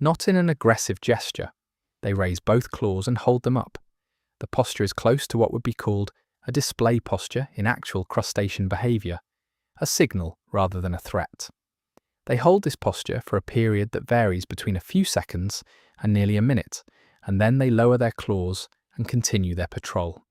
Not in an aggressive gesture, they raise both claws and hold them up. The posture is close to what would be called a display posture in actual crustacean behaviour, a signal rather than a threat. They hold this posture for a period that varies between a few seconds and nearly a minute, and then they lower their claws and continue their patrol.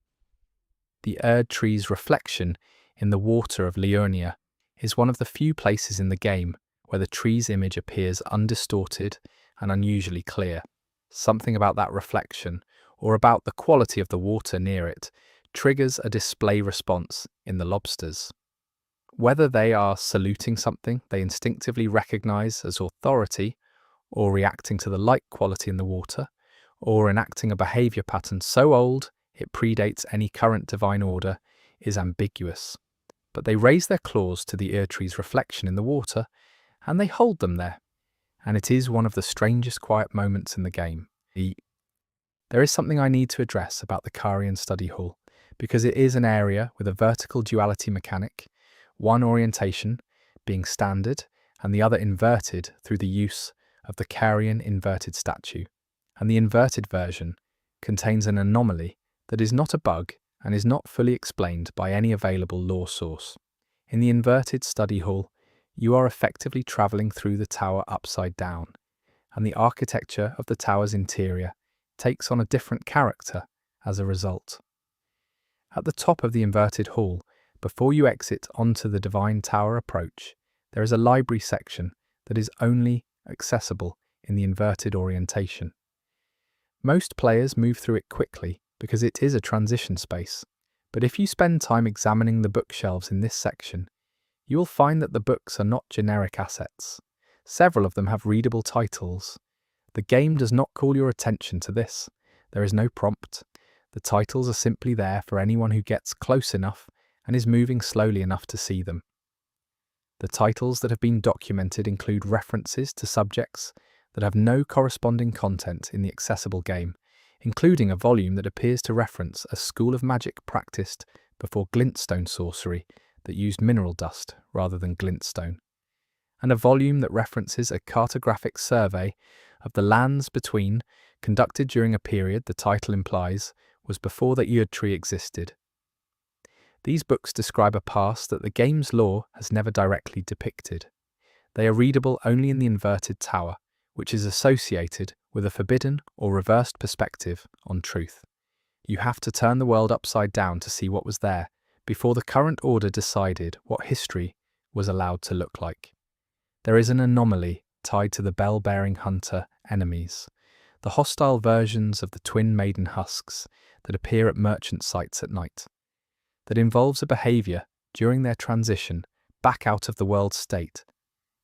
The Erd tree's reflection in the water of Liurnia is one of the few places in the game where the tree's image appears undistorted and unusually clear. Something about that reflection, or about the quality of the water near it, triggers a display response in the lobsters. Whether they are saluting something they instinctively recognize as authority, or reacting to the light quality in the water, or enacting a behavior pattern so old it predates any current divine order, is ambiguous. But they raise their claws to the Erd tree's reflection in the water, and they hold them there. And it is one of the strangest quiet moments in the game. There is something I need to address about the Carian study hall, because it is an area with a vertical duality mechanic, one orientation being standard and the other inverted through the use of the Carian inverted statue. And the inverted version contains an anomaly that is not a bug and is not fully explained by any available lore source. In the inverted study hall, you are effectively travelling through the tower upside down, and the architecture of the tower's interior takes on a different character as a result. At the top of the inverted hall, before you exit onto the Divine Tower approach, there is a library section that is only accessible in the inverted orientation. Most players move through it quickly because it is a transition space, but if you spend time examining the bookshelves in this section, you will find that the books are not generic assets. Several of them have readable titles. The game does not call your attention to this. There is no prompt. The titles are simply there for anyone who gets close enough and is moving slowly enough to see them. The titles that have been documented include references to subjects that have no corresponding content in the accessible game, including a volume that appears to reference a school of magic practiced before glintstone sorcery that used mineral dust rather than glintstone, and a volume that references a cartographic survey of the lands between, conducted during a period the title implies was before the Erd tree existed. These books describe a past that the game's lore has never directly depicted. They are readable only in the inverted tower, which is associated with a forbidden or reversed perspective on truth. You have to turn the world upside down to see what was there, before the current order decided what history was allowed to look like. There is an anomaly tied to the bell-bearing hunter enemies, the hostile versions of the twin maiden husks that appear at merchant sites at night, that involves a behaviour during their transition back out of the world state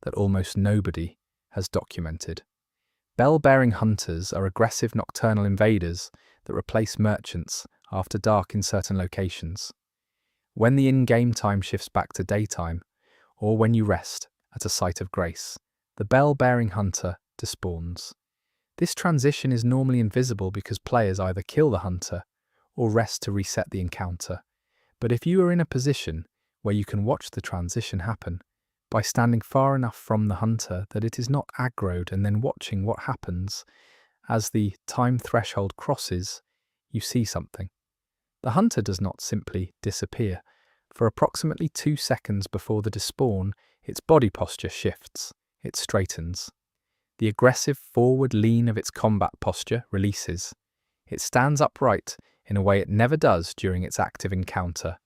that almost nobody has documented. Bell-bearing hunters are aggressive nocturnal invaders that replace merchants after dark in certain locations. When the in-game time shifts back to daytime, or when you rest at a site of grace, the bell-bearing hunter despawns. This transition is normally invisible because players either kill the hunter or rest to reset the encounter. But if you are in a position where you can watch the transition happen, by standing far enough from the hunter that it is not aggroed and then watching what happens as the time threshold crosses, you see something. The hunter does not simply disappear. For approximately 2 seconds before the despawn, its body posture shifts, it straightens. The aggressive forward lean of its combat posture releases. It stands upright in a way it never does during its active encounter.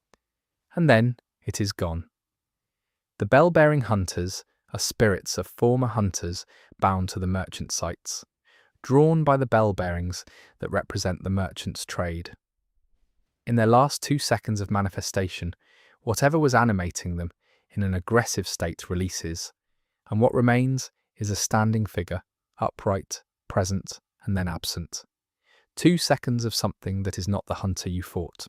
And then it is gone. The bell-bearing hunters are spirits of former hunters bound to the merchant sites. drawn by the bell bearings that represent the merchant's trade. In their last 2 seconds of manifestation, whatever was animating them in an aggressive state releases, and what remains is a standing figure, upright, present, and then absent. 2 seconds of something that is not the hunter you fought.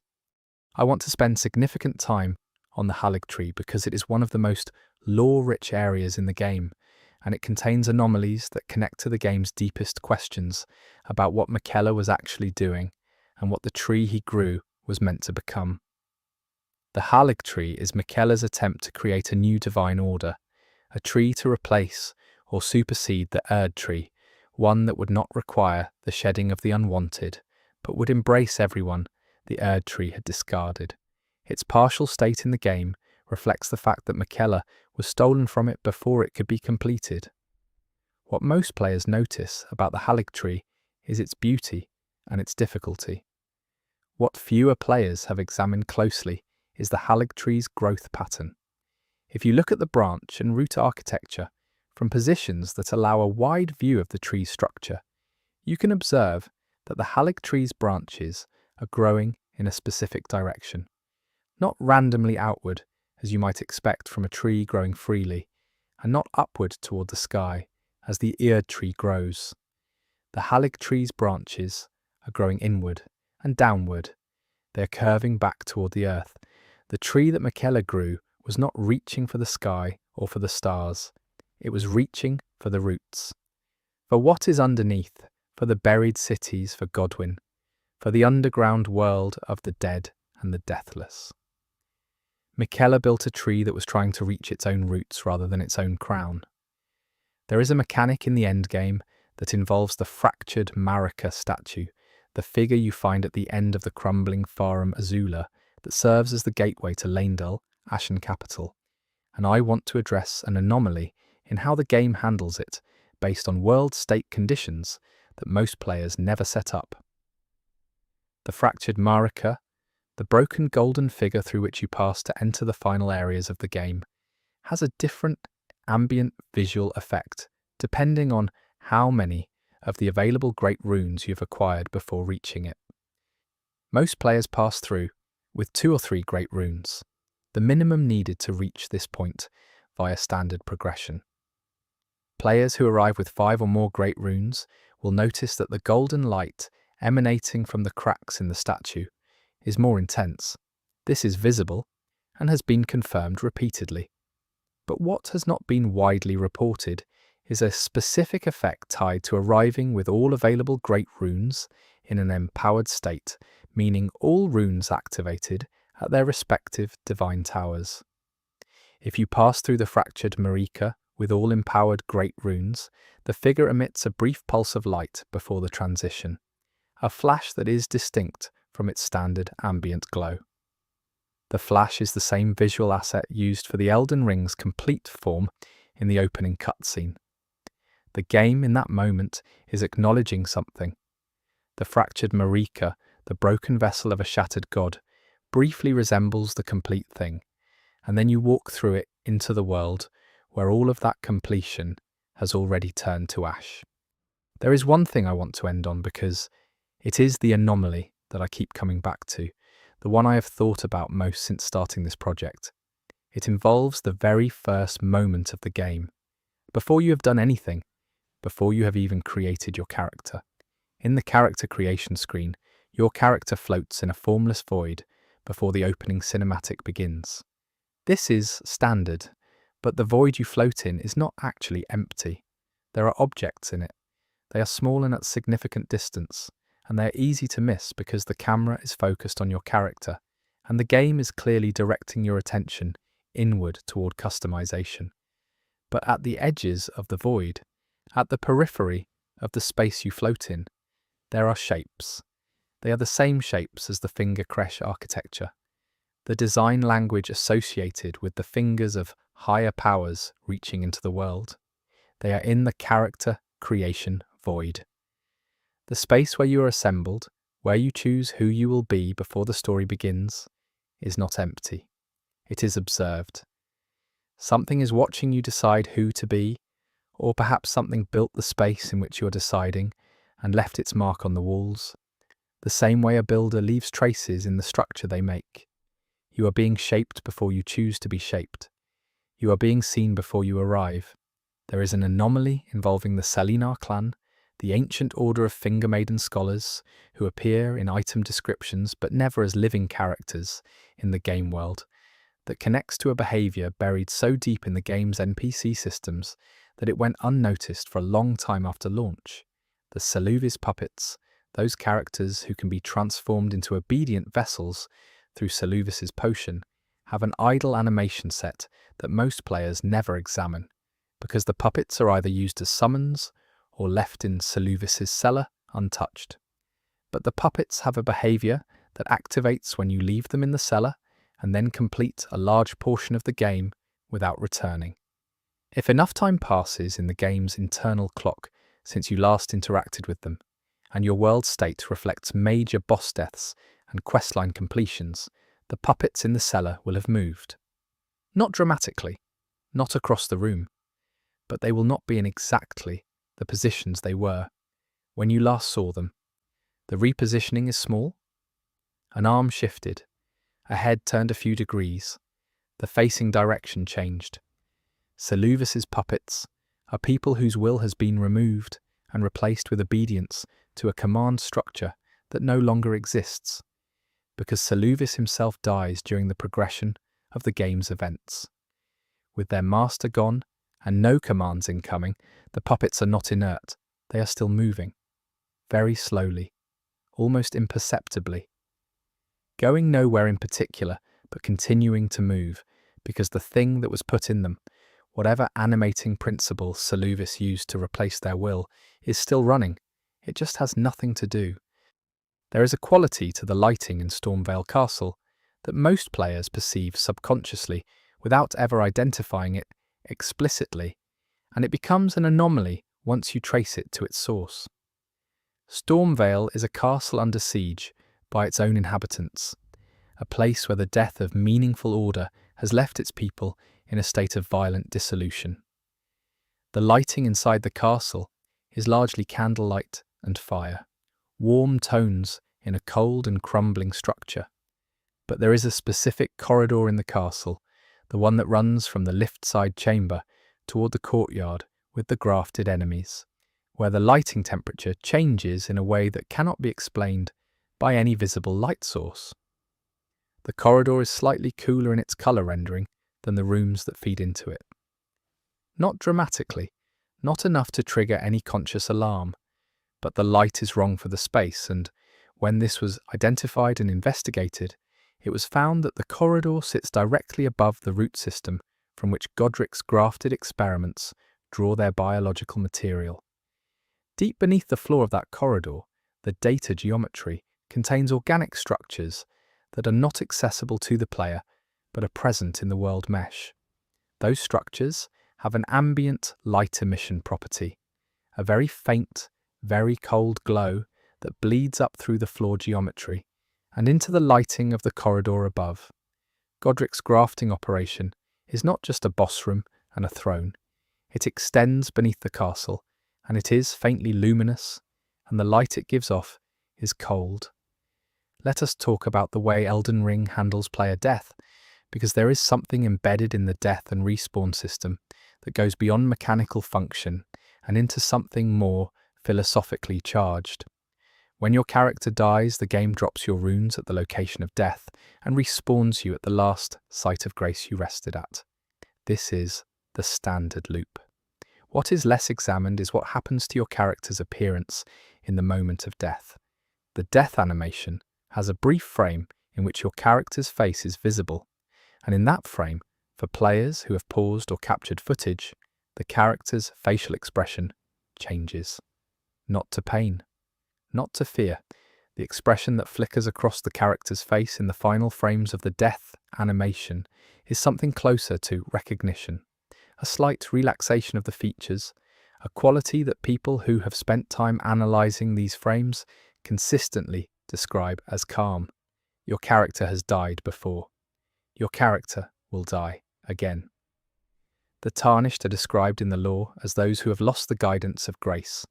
I want to spend significant time on the Haligtree because it is one of the most lore-rich areas in the game, and it contains anomalies that connect to the game's deepest questions about what Miquella was actually doing and what the tree he grew was meant to become. The Haligtree is Miquella's attempt to create a new divine order, a tree to replace or supersede the Erd tree, one that would not require the shedding of the unwanted, but would embrace everyone the Erd tree had discarded. Its partial state in the game reflects the fact that Miquella was stolen from it before it could be completed. What most players notice about the Haligtree is its beauty and its difficulty. What fewer players have examined closely is the Haligtree's growth pattern. If you look at the branch and root architecture from positions that allow a wide view of the tree's structure, you can observe that the Haligtree's branches are growing in a specific direction, not randomly outward as you might expect from a tree growing freely, and not upward toward the sky as the Erd tree grows. The Haligtree's branches are growing inward and downward. They are curving back toward the earth. The tree that Miquella grew was not reaching for the sky or for the stars. It was reaching for the roots. For what is underneath, for the buried cities for Godwyn, for the underground world of the dead and the deathless. Miquella built a tree that was trying to reach its own roots rather than its own crown. There is a mechanic in the endgame that involves the fractured Marika statue, the figure you find at the end of the crumbling Farum Azula that serves as the gateway to Leyndell, Ashen Capital, and I want to address an anomaly in how the game handles it based on world state conditions that most players never set up. The fractured Marika, the broken golden figure through which you pass to enter the final areas of the game, has a different ambient visual effect depending on how many of the available great runes you've acquired before reaching it. Most players pass through with 2 or 3 great runes, the minimum needed to reach this point via standard progression. Players who arrive with 5 or more great runes will notice that the golden light emanating from the cracks in the statue is more intense. This is visible and has been confirmed repeatedly. But what has not been widely reported is a specific effect tied to arriving with all available great runes in an empowered state, meaning all runes activated at their respective divine towers. If you pass through the fractured Marika with all empowered great runes, the figure emits a brief pulse of light before the transition, a flash that is distinct from its standard ambient glow. The flash is the same visual asset used for the Elden Ring's complete form in the opening cutscene. The game in that moment is acknowledging something. The fractured Marika, the broken vessel of a shattered god, briefly resembles the complete thing, and then you walk through it into the world where all of that completion has already turned to ash. There is one thing I want to end on because it is the anomaly that I keep coming back to, the one I have thought about most since starting this project. It involves the very first moment of the game, before you have done anything, before you have even created your character. In the character creation screen, your character floats in a formless void before the opening cinematic begins. This is standard, but the void you float in is not actually empty. There are objects in it. They are small and at significant distance, and they are easy to miss because the camera is focused on your character, and the game is clearly directing your attention inward toward customization. But at the edges of the void, at the periphery of the space you float in, there are shapes. They are the same shapes as the finger creche architecture, the design language associated with the fingers of higher powers reaching into the world. They are in the character creation void. The space where you are assembled, where you choose who you will be before the story begins, is not empty. It is observed. Something is watching you decide who to be, or perhaps something built the space in which you are deciding and left its mark on the walls, the same way a builder leaves traces in the structure they make. You are being shaped before you choose to be shaped. You are being seen before you arrive. There is an anomaly involving the Selinar clan, the ancient order of finger-maiden scholars who appear in item descriptions but never as living characters in the game world, that connects to a behaviour buried so deep in the game's NPC systems that it went unnoticed for a long time after launch. The Seluvis puppets, those characters who can be transformed into obedient vessels through Seluvis's potion, have an idle animation set that most players never examine, because the puppets are either used as summons or left in Seluvis's cellar untouched. But the puppets have a behaviour that activates when you leave them in the cellar and then complete a large portion of the game without returning. If enough time passes in the game's internal clock since you last interacted with them, and your world state reflects major boss deaths and questline completions, the puppets in the cellar will have moved. Not dramatically, not across the room, but they will not be in exactly the positions they were when you last saw them. The repositioning is small. An arm shifted, a head turned a few degrees, the facing direction changed. Seluvis's puppets are people whose will has been removed and replaced with obedience to a command structure that no longer exists, because Seluvis himself dies during the progression of the game's events. With their master gone and no commands incoming, the puppets are not inert, they are still moving, very slowly, almost imperceptibly, going nowhere in particular, but continuing to move, because the thing that was put in them, whatever animating principle Seluvis used to replace their will, is still running. It just has nothing to do. There is a quality to the lighting in Stormveil Castle that most players perceive subconsciously without ever identifying it explicitly, and it becomes an anomaly once you trace it to its source. Stormveil is a castle under siege by its own inhabitants, a place where the death of meaningful order has left its people in a state of violent dissolution. The lighting inside the castle is largely candlelight and fire, warm tones in a cold and crumbling structure. But there is a specific corridor in the castle, the one that runs from the lift-side chamber toward the courtyard with the grafted enemies, where the lighting temperature changes in a way that cannot be explained by any visible light source. The corridor is slightly cooler in its colour rendering than the rooms that feed into it. Not dramatically, not enough to trigger any conscious alarm, but the light is wrong for the space, and when this was identified and investigated, it was found that the corridor sits directly above the root system from which Godric's grafted experiments draw their biological material. Deep beneath the floor of that corridor, the data geometry contains organic structures that are not accessible to the player but are present in the world mesh. Those structures have an ambient light emission property, a very faint, very cold glow that bleeds up through the floor geometry and into the lighting of the corridor above. Godric's grafting operation is not just a boss room and a throne. It extends beneath the castle, and it is faintly luminous, and the light it gives off is cold. Let us talk about the way Elden Ring handles player death, because there is something embedded in the death and respawn system that goes beyond mechanical function and into something more philosophically charged. When your character dies, the game drops your runes at the location of death and respawns you at the last site of grace you rested at. This is the standard loop. What is less examined is what happens to your character's appearance in the moment of death. The death animation has a brief frame in which your character's face is visible, and in that frame, for players who have paused or captured footage, the character's facial expression changes. Not to pain, not to fear. The expression that flickers across the character's face in the final frames of the death animation is something closer to recognition, a slight relaxation of the features, a quality that people who have spent time analysing these frames consistently describe as calm. Your character has died before. Your character will die again. The Tarnished are described in the lore as those who have lost the guidance of grace,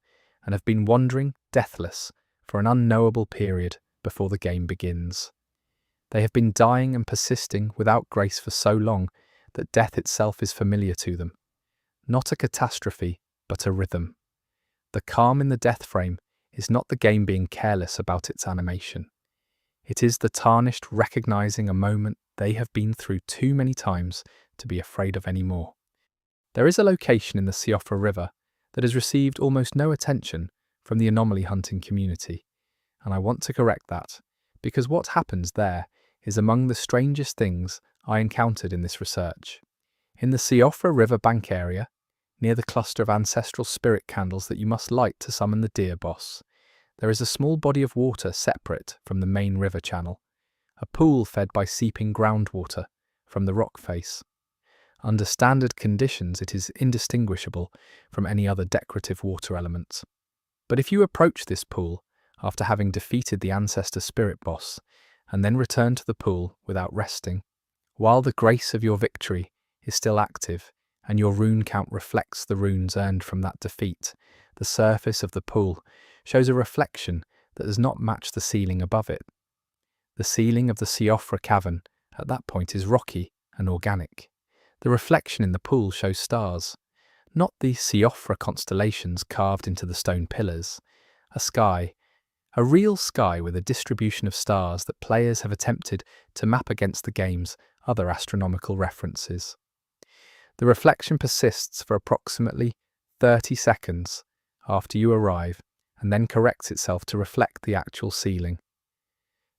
and have been wandering, deathless, for an unknowable period before the game begins. They have been dying and persisting without grace for so long that death itself is familiar to them. Not a catastrophe, but a rhythm. The calm in the death frame is not the game being careless about its animation. It is the Tarnished recognizing a moment they have been through too many times to be afraid of anymore. There is a location in the Siofra River that has received almost no attention from the anomaly hunting community, and I want to correct that, because what happens there is among the strangest things I encountered in this research. In the Siofra River bank area, near the cluster of ancestral spirit candles that you must light to summon the deer boss, there is a small body of water separate from the main river channel, a pool fed by seeping groundwater from the rock face. Under standard conditions, it is indistinguishable from any other decorative water element. But if you approach this pool after having defeated the ancestor spirit boss, and then return to the pool without resting, while the grace of your victory is still active and your rune count reflects the runes earned from that defeat, the surface of the pool shows a reflection that does not match the ceiling above it. The ceiling of the Siofra cavern at that point is rocky and organic. The reflection in the pool shows stars, not the Siofra constellations carved into the stone pillars, a sky, a real sky with a distribution of stars that players have attempted to map against the game's other astronomical references. The reflection persists for approximately 30 seconds after you arrive and then corrects itself to reflect the actual ceiling.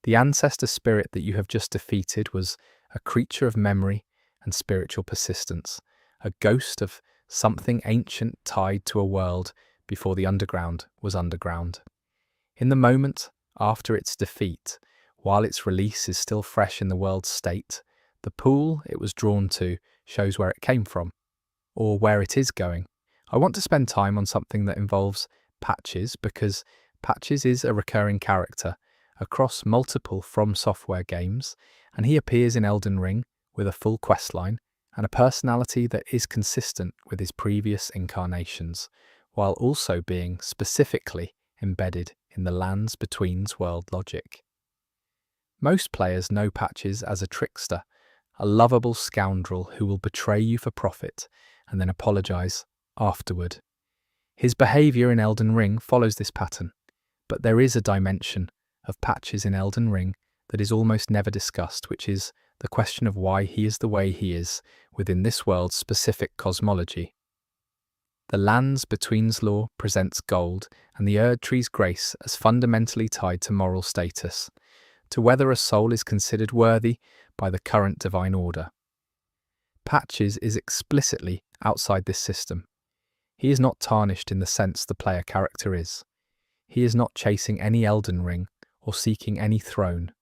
The ancestor spirit that you have just defeated was a creature of memory and spiritual persistence, a ghost of something ancient tied to a world before the underground was underground. In the moment after its defeat, while its release is still fresh in the world's state, the pool it was drawn to shows where it came from, or where it is going. I want to spend time on something that involves Patches, because Patches is a recurring character across multiple From Software games, and he appears in Elden Ring with a full questline and a personality that is consistent with his previous incarnations, while also being specifically embedded in the Lands Between's world logic. Most players know Patches as a trickster, a lovable scoundrel who will betray you for profit and then apologize afterward. His behavior in Elden Ring follows this pattern, but there is a dimension of Patches in Elden Ring that is almost never discussed, which is the question of why he is the way he is within this world's specific cosmology. The Lands Between's law presents gold and the Erd Tree's grace as fundamentally tied to moral status, to whether a soul is considered worthy by the current divine order. Patches is explicitly outside this system. He is not tarnished in the sense the player character is. He is not chasing any Elden Ring or seeking any throne.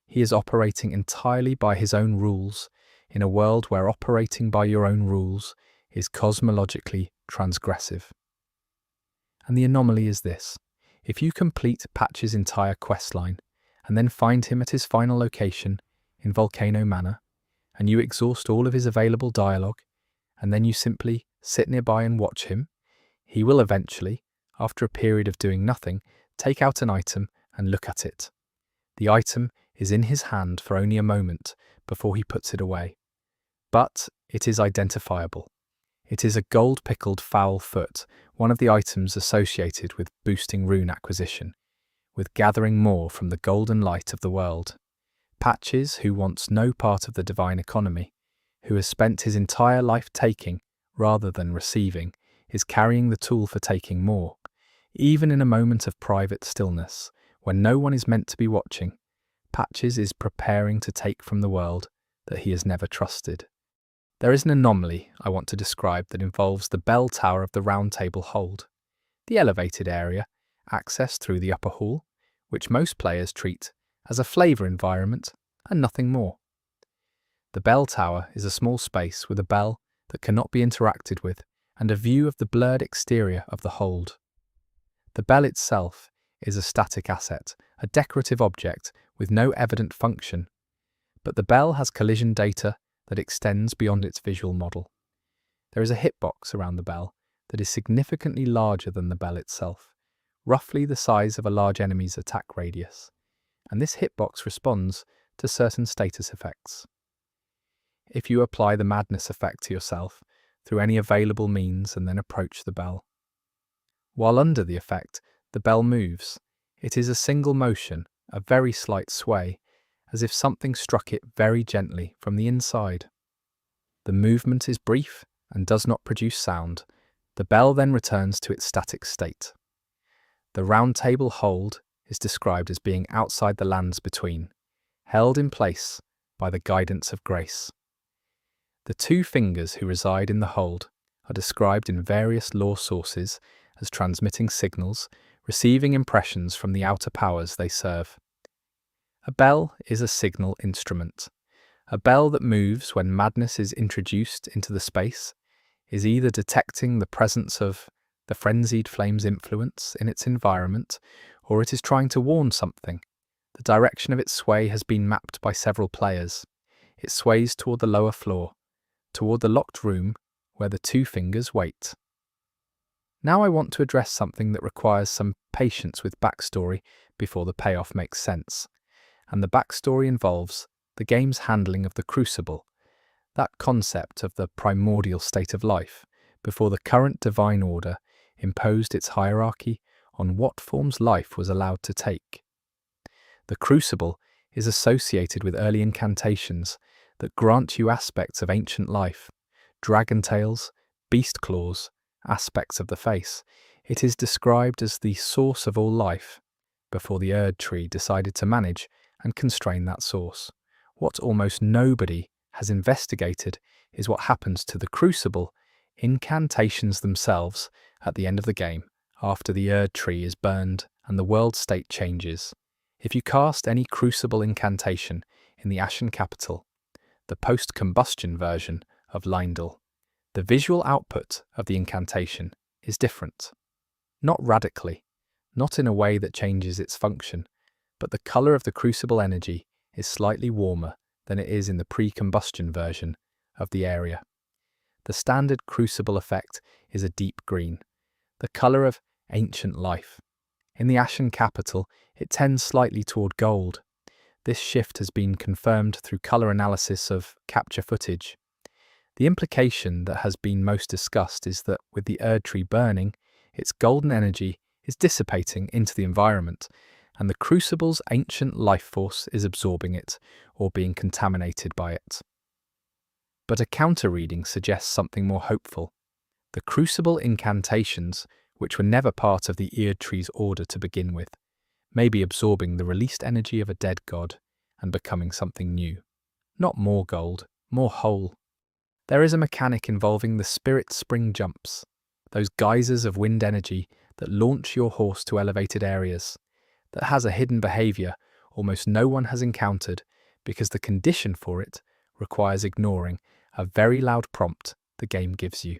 He is operating entirely by his own rules in a world where operating by your own rules is cosmologically transgressive. And the anomaly is this: if you complete Patch's entire questline and then find him at his final location in Volcano Manor, and you exhaust all of his available dialogue, and then you simply sit nearby and watch him, he will eventually, after a period of doing nothing, take out an item and look at it. The item is in his hand for only a moment before he puts it away. But it is identifiable. It is a gold-pickled foul foot, one of the items associated with boosting rune acquisition, with gathering more from the golden light of the world. Patches, who wants no part of the divine economy, who has spent his entire life taking rather than receiving, is carrying the tool for taking more, even in a moment of private stillness, when no one is meant to be watching. Patches is preparing to take from the world that he has never trusted. There is an anomaly I want to describe that involves the bell tower of the Round Table Hold, the elevated area, accessed through the upper hall, which most players treat as a flavour environment and nothing more. The bell tower is a small space with a bell that cannot be interacted with and a view of the blurred exterior of the hold. The bell itself is a static asset, a decorative object with no evident function, but the bell has collision data that extends beyond its visual model. There is a hitbox around the bell that is significantly larger than the bell itself, roughly the size of a large enemy's attack radius, and this hitbox responds to certain status effects. If you apply the madness effect to yourself through any available means and then approach the bell. While under the effect, the bell moves. It is a single motion, a very slight sway, as if something struck it very gently from the inside. The movement is brief and does not produce sound. The bell then returns to its static state. The round table hold is described as being outside the lands between, held in place by the guidance of grace. The two fingers who reside in the hold are described in various lore sources as transmitting signals, receiving impressions from the outer powers they serve. A bell is a signal instrument. A bell that moves when madness is introduced into the space is either detecting the presence of the frenzied flame's influence in its environment, or it is trying to warn something. The direction of its sway has been mapped by several players. It sways toward the lower floor, toward the locked room where the two fingers wait. Now I want to address something that requires some patience with backstory before the payoff makes sense. And the backstory involves the game's handling of the crucible, that concept of the primordial state of life, before the current divine order imposed its hierarchy on what forms life was allowed to take. The crucible is associated with early incantations that grant you aspects of ancient life, dragon tails, beast claws, aspects of the face. It is described as the source of all life, before the Erd tree decided to manage and constrain that source. What almost nobody has investigated is what happens to the crucible incantations themselves at the end of the game, after the Erd tree is burned and the world state changes. If you cast any crucible incantation in the Ashen Capital, the post-combustion version of Lindel, the visual output of the incantation is different. Not radically, not in a way that changes its function, but the colour of the crucible energy is slightly warmer than it is in the pre-combustion version of the area. The standard crucible effect is a deep green, the colour of ancient life. In the Ashen Capital, it tends slightly toward gold. This shift has been confirmed through colour analysis of capture footage. The implication that has been most discussed is that with the Erd tree burning, its golden energy is dissipating into the environment, and the crucible's ancient life force is absorbing it or being contaminated by it. But a counter-reading suggests something more hopeful. The crucible incantations, which were never part of the Erd tree's order to begin with, may be absorbing the released energy of a dead god and becoming something new. Not more gold, more whole. There is a mechanic involving the spirit spring jumps, those geysers of wind energy that launch your horse to elevated areas, that has a hidden behaviour almost no one has encountered because the condition for it requires ignoring a very loud prompt the game gives you.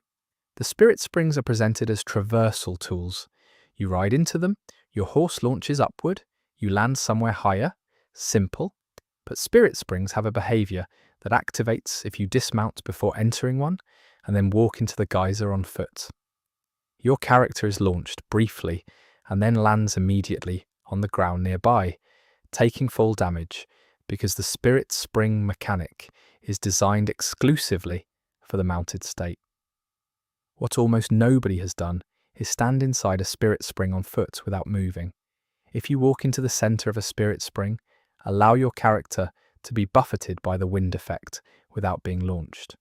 The spirit springs are presented as traversal tools. You ride into them, your horse launches upward, you land somewhere higher. Simple. But spirit springs have a behaviour that activates if you dismount before entering one and then walk into the geyser on foot. Your character is launched briefly and then lands immediately on the ground nearby, taking full damage because the spirit spring mechanic is designed exclusively for the mounted state. What almost nobody has done is stand inside a spirit spring on foot without moving. If you walk into the centre of a spirit spring, allow your character to be buffeted by the wind effect without being launched.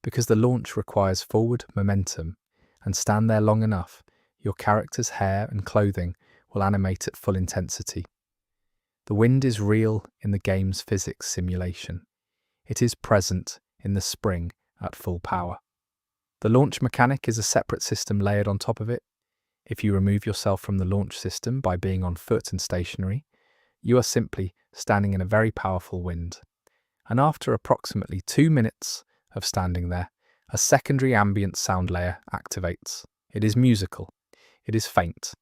Because the launch requires forward momentum, and stand there long enough, your character's hair and clothing will animate at full intensity. The wind is real in the game's physics simulation. It is present in the spring at full power. The launch mechanic is a separate system layered on top of it. If you remove yourself from the launch system by being on foot and stationary, you are simply standing in a very powerful wind. And after approximately 2 minutes of standing there, a secondary ambient sound layer activates. It is musical. It is faint.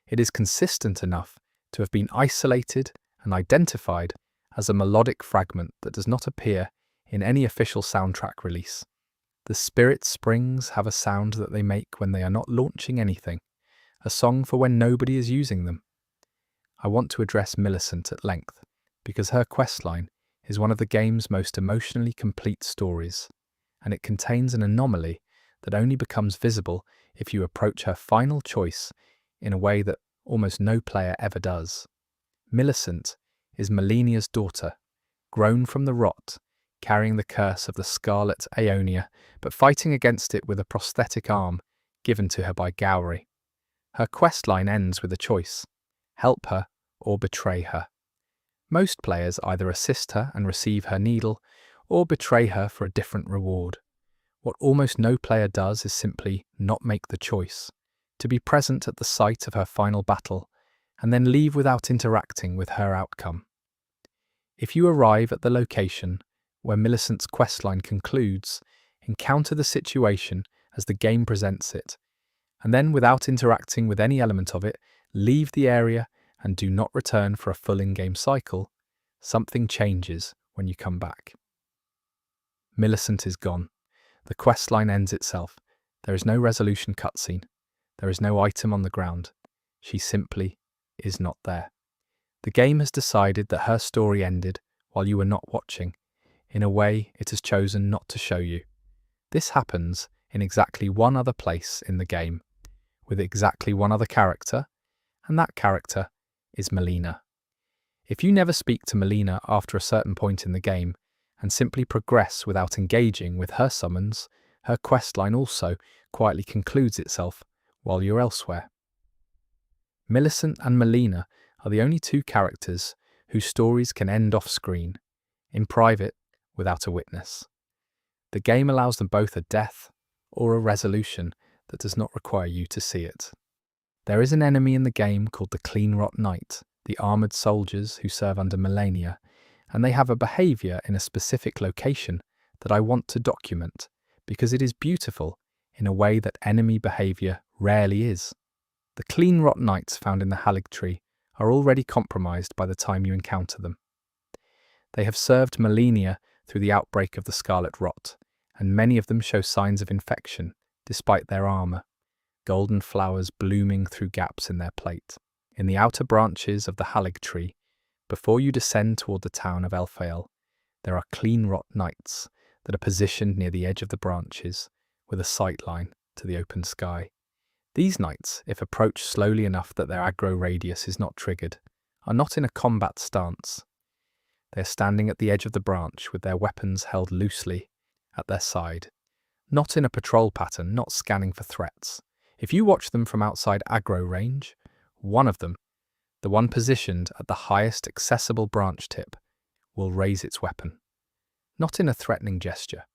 It is consistent enough to have been isolated and identified as a melodic fragment that does not appear in any official soundtrack release. The spirit springs have a sound that they make when they are not launching anything, a song for when nobody is using them. I want to address Millicent at length, because her questline is one of the game's most emotionally complete stories, and it contains an anomaly that only becomes visible if you approach her final choice in a way that almost no player ever does. Millicent is Melinia's daughter, grown from the rot, carrying the curse of the Scarlet Aeonia, but fighting against it with a prosthetic arm given to her by Gowry. Her questline ends with a choice: help her or betray her. Most players either assist her and receive her needle, or betray her for a different reward. What almost no player does is simply not make the choice, to be present at the site of her final battle, and then leave without interacting with her outcome. If you arrive at the location where Millicent's questline concludes, encounter the situation as the game presents it, and then without interacting with any element of it, leave the area and do not return for a full in-game cycle, something changes when you come back. Millicent is gone. The questline ends itself. There is no resolution cutscene. There is no item on the ground. She simply is not there. The game has decided that her story ended while you were not watching, in a way it has chosen not to show you. This happens in exactly one other place in the game, with exactly one other character, and that character is Melina. If you never speak to Melina after a certain point in the game, and simply progress without engaging with her summons, her questline also quietly concludes itself while you're elsewhere. Millicent and Melina are the only two characters whose stories can end off-screen, in private, without a witness. The game allows them both a death or a resolution that does not require you to see it. There is an enemy in the game called the Cleanrot Knight, the armoured soldiers who serve under Melania, and they have a behaviour in a specific location that I want to document because it is beautiful in a way that enemy behaviour rarely is. The Cleanrot Knights found in the Halig tree are already compromised by the time you encounter them. They have served Melania through the outbreak of the Scarlet Rot, and many of them show signs of infection despite their armour, golden flowers blooming through gaps in their plate. In the outer branches of the Halig tree, before you descend toward the town of Elphael, there are Cleanrot Knights that are positioned near the edge of the branches with a sight line to the open sky. These knights, if approached slowly enough that their aggro radius is not triggered, are not in a combat stance. They are standing at the edge of the branch with their weapons held loosely at their side, not in a patrol pattern, not scanning for threats. If you watch them from outside aggro range, one of them, the one positioned at the highest accessible branch tip, will raise its weapon. Not in a threatening gesture.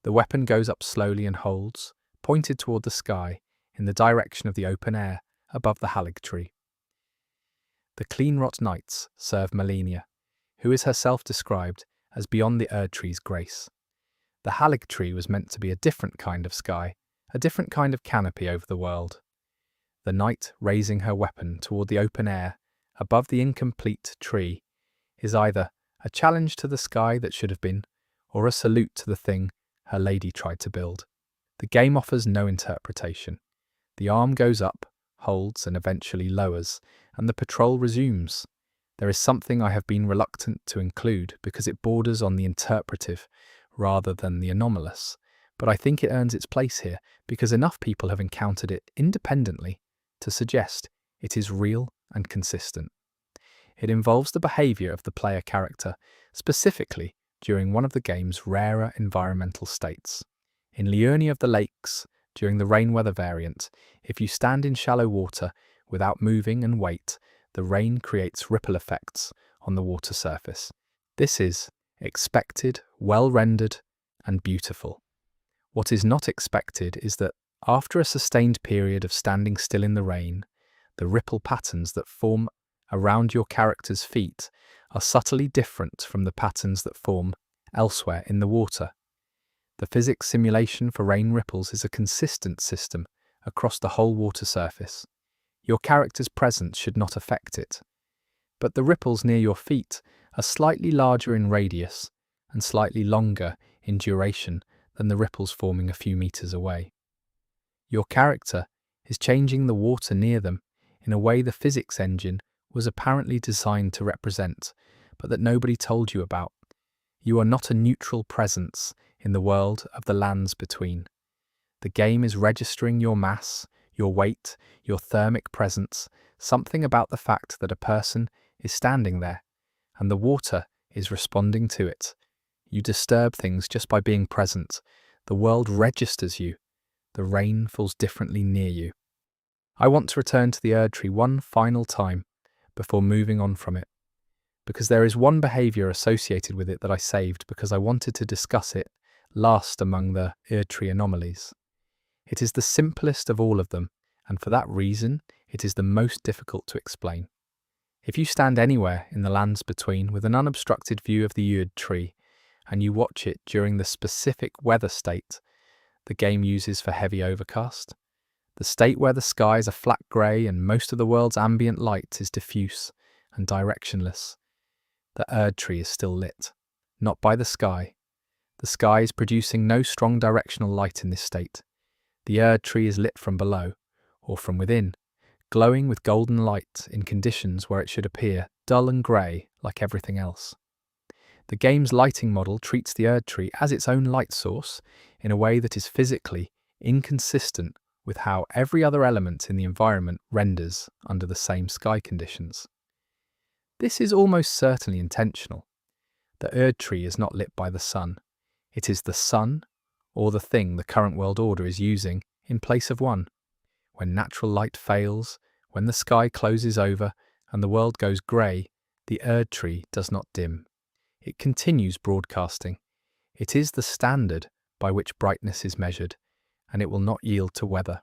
The weapon goes up slowly and holds, pointed toward the sky, in the direction of the open air above the Halig tree. The Cleanrot Knights serve Melania, who is herself described as beyond the Erd tree's grace. The Halig tree was meant to be a different kind of sky, a different kind of canopy over the world. The knight raising her weapon toward the open air above the incomplete tree is either a challenge to the sky that should have been, or a salute to the thing her lady tried to build. The game offers no interpretation. The arm goes up, holds, and eventually lowers, and the patrol resumes. There is something I have been reluctant to include because it borders on the interpretive rather than the anomalous, but I think it earns its place here because enough people have encountered it independently to suggest it is real and consistent. It involves the behaviour of the player character, specifically during one of the game's rarer environmental states. In Liurnia of the Lakes, during the rain weather variant, if you stand in shallow water without moving and wait, the rain creates ripple effects on the water surface. This is expected, well-rendered, and beautiful. What is not expected is that, after a sustained period of standing still in the rain, the ripple patterns that form around your character's feet are subtly different from the patterns that form elsewhere in the water. The physics simulation for rain ripples is a consistent system across the whole water surface. Your character's presence should not affect it, but the ripples near your feet are slightly larger in radius and slightly longer in duration than the ripples forming a few meters away. Your character is changing the water near them in a way the physics engine was apparently designed to represent, but that nobody told you about. You are not a neutral presence in the world of the lands between. The game is registering your mass, your weight, your thermic presence, something about the fact that a person is standing there, and the water is responding to it. You disturb things just by being present. The world registers you. The rain falls differently near you. I want to return to the Erd Tree one final time before moving on from it, because there is one behaviour associated with it that I saved because I wanted to discuss it last among the Erd Tree anomalies. It is the simplest of all of them, and for that reason, it is the most difficult to explain. If you stand anywhere in the lands between with an unobstructed view of the Erd Tree, and you watch it during the specific weather state the game uses for heavy overcast, the state where the skies are flat grey and most of the world's ambient light is diffuse and directionless, the Erd Tree is still lit, not by the sky. The sky is producing no strong directional light in this state. The Erd Tree is lit from below, or from within, glowing with golden light in conditions where it should appear dull and grey like everything else. The game's lighting model treats the Erd Tree as its own light source in a way that is physically inconsistent with how every other element in the environment renders under the same sky conditions. This is almost certainly intentional. The Erd Tree is not lit by the sun. It is the sun, or the thing the current world order is using, in place of one. When natural light fails, when the sky closes over and the world goes grey, the Erd Tree does not dim. It continues broadcasting. It is the standard by which brightness is measured, and it will not yield to weather.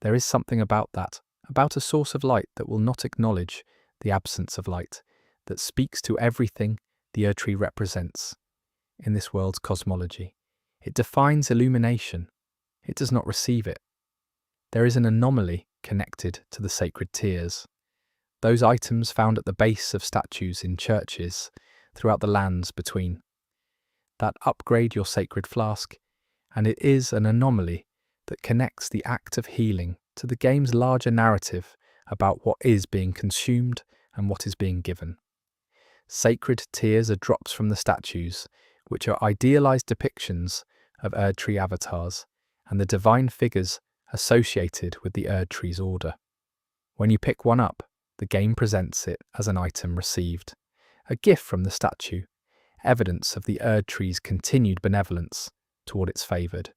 There is something about that, about a source of light that will not acknowledge the absence of light, that speaks to everything the Erd Tree represents in this world's cosmology. It defines illumination. It does not receive it. There is an anomaly connected to the sacred tears, those items found at the base of statues in churches throughout the lands between, that upgrade your sacred flask, and it is an anomaly that connects the act of healing to the game's larger narrative about what is being consumed and what is being given. Sacred tears are drops from the statues, which are idealized depictions of Erd Tree avatars and the divine figures associated with the Erd Tree's order. When you pick one up, the game presents it as an item received, a gift from the statue, evidence of the Erd Tree's continued benevolence toward its favoured.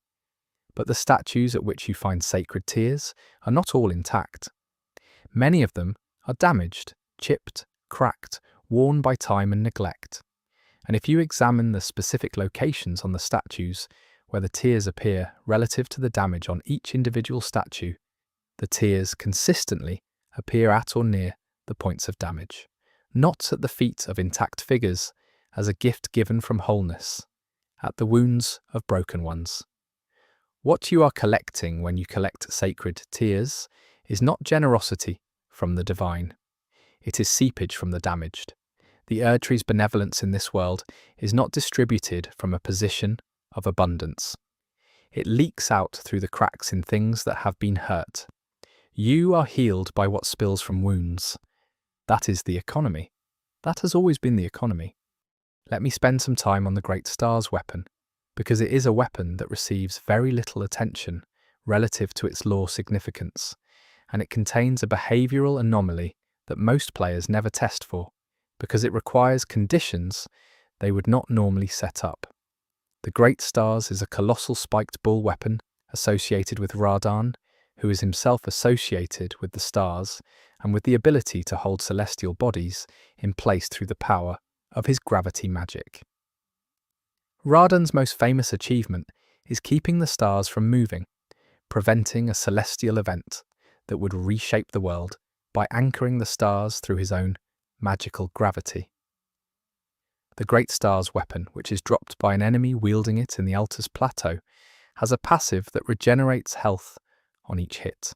But the statues at which you find sacred tears are not all intact. Many of them are damaged, chipped, cracked, worn by time and neglect. And if you examine the specific locations on the statues where the tears appear relative to the damage on each individual statue, the tears consistently appear at or near the points of damage, not at the feet of intact figures as a gift given from wholeness, at the wounds of broken ones. What you are collecting when you collect sacred tears is not generosity from the divine. It is seepage from the damaged. The Erd Tree's benevolence in this world is not distributed from a position of abundance. It leaks out through the cracks in things that have been hurt. You are healed by what spills from wounds. That is the economy. That has always been the economy. Let me spend some time on the Great Star's weapon, because it is a weapon that receives very little attention relative to its lore significance, and it contains a behavioural anomaly that most players never test for, because it requires conditions they would not normally set up. The Great Stars is a colossal spiked bull weapon associated with Radan, who is himself associated with the stars and with the ability to hold celestial bodies in place through the power of his gravity magic. Radan's most famous achievement is keeping the stars from moving, preventing a celestial event that would reshape the world by anchoring the stars through his own magical gravity. The Great Star's weapon, which is dropped by an enemy wielding it in the Altar's plateau, has a passive that regenerates health on each hit.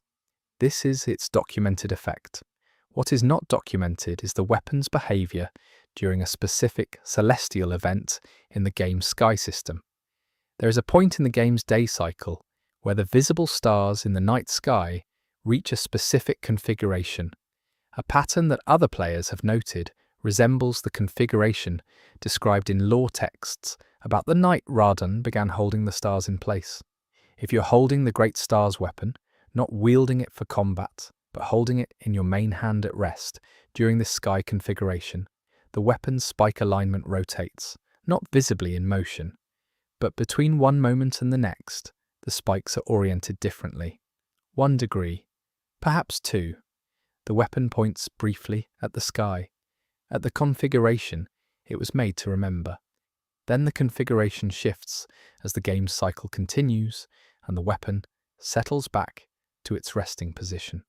This is its documented effect. What is not documented is the weapon's behaviour during a specific celestial event in the game's sky system. There is a point in the game's day cycle where the visible stars in the night sky reach a specific configuration. A pattern that other players have noted resembles the configuration described in lore texts about the night Radon began holding the stars in place. If you're holding the Great Star's weapon, not wielding it for combat, but holding it in your main hand at rest during this sky configuration, the weapon's spike alignment rotates, not visibly in motion, but between one moment and the next, the spikes are oriented differently. 1 degree, perhaps 2. The weapon points briefly at the sky, at the configuration it was made to remember. Then the configuration shifts as the game's cycle continues and the weapon settles back to its resting position.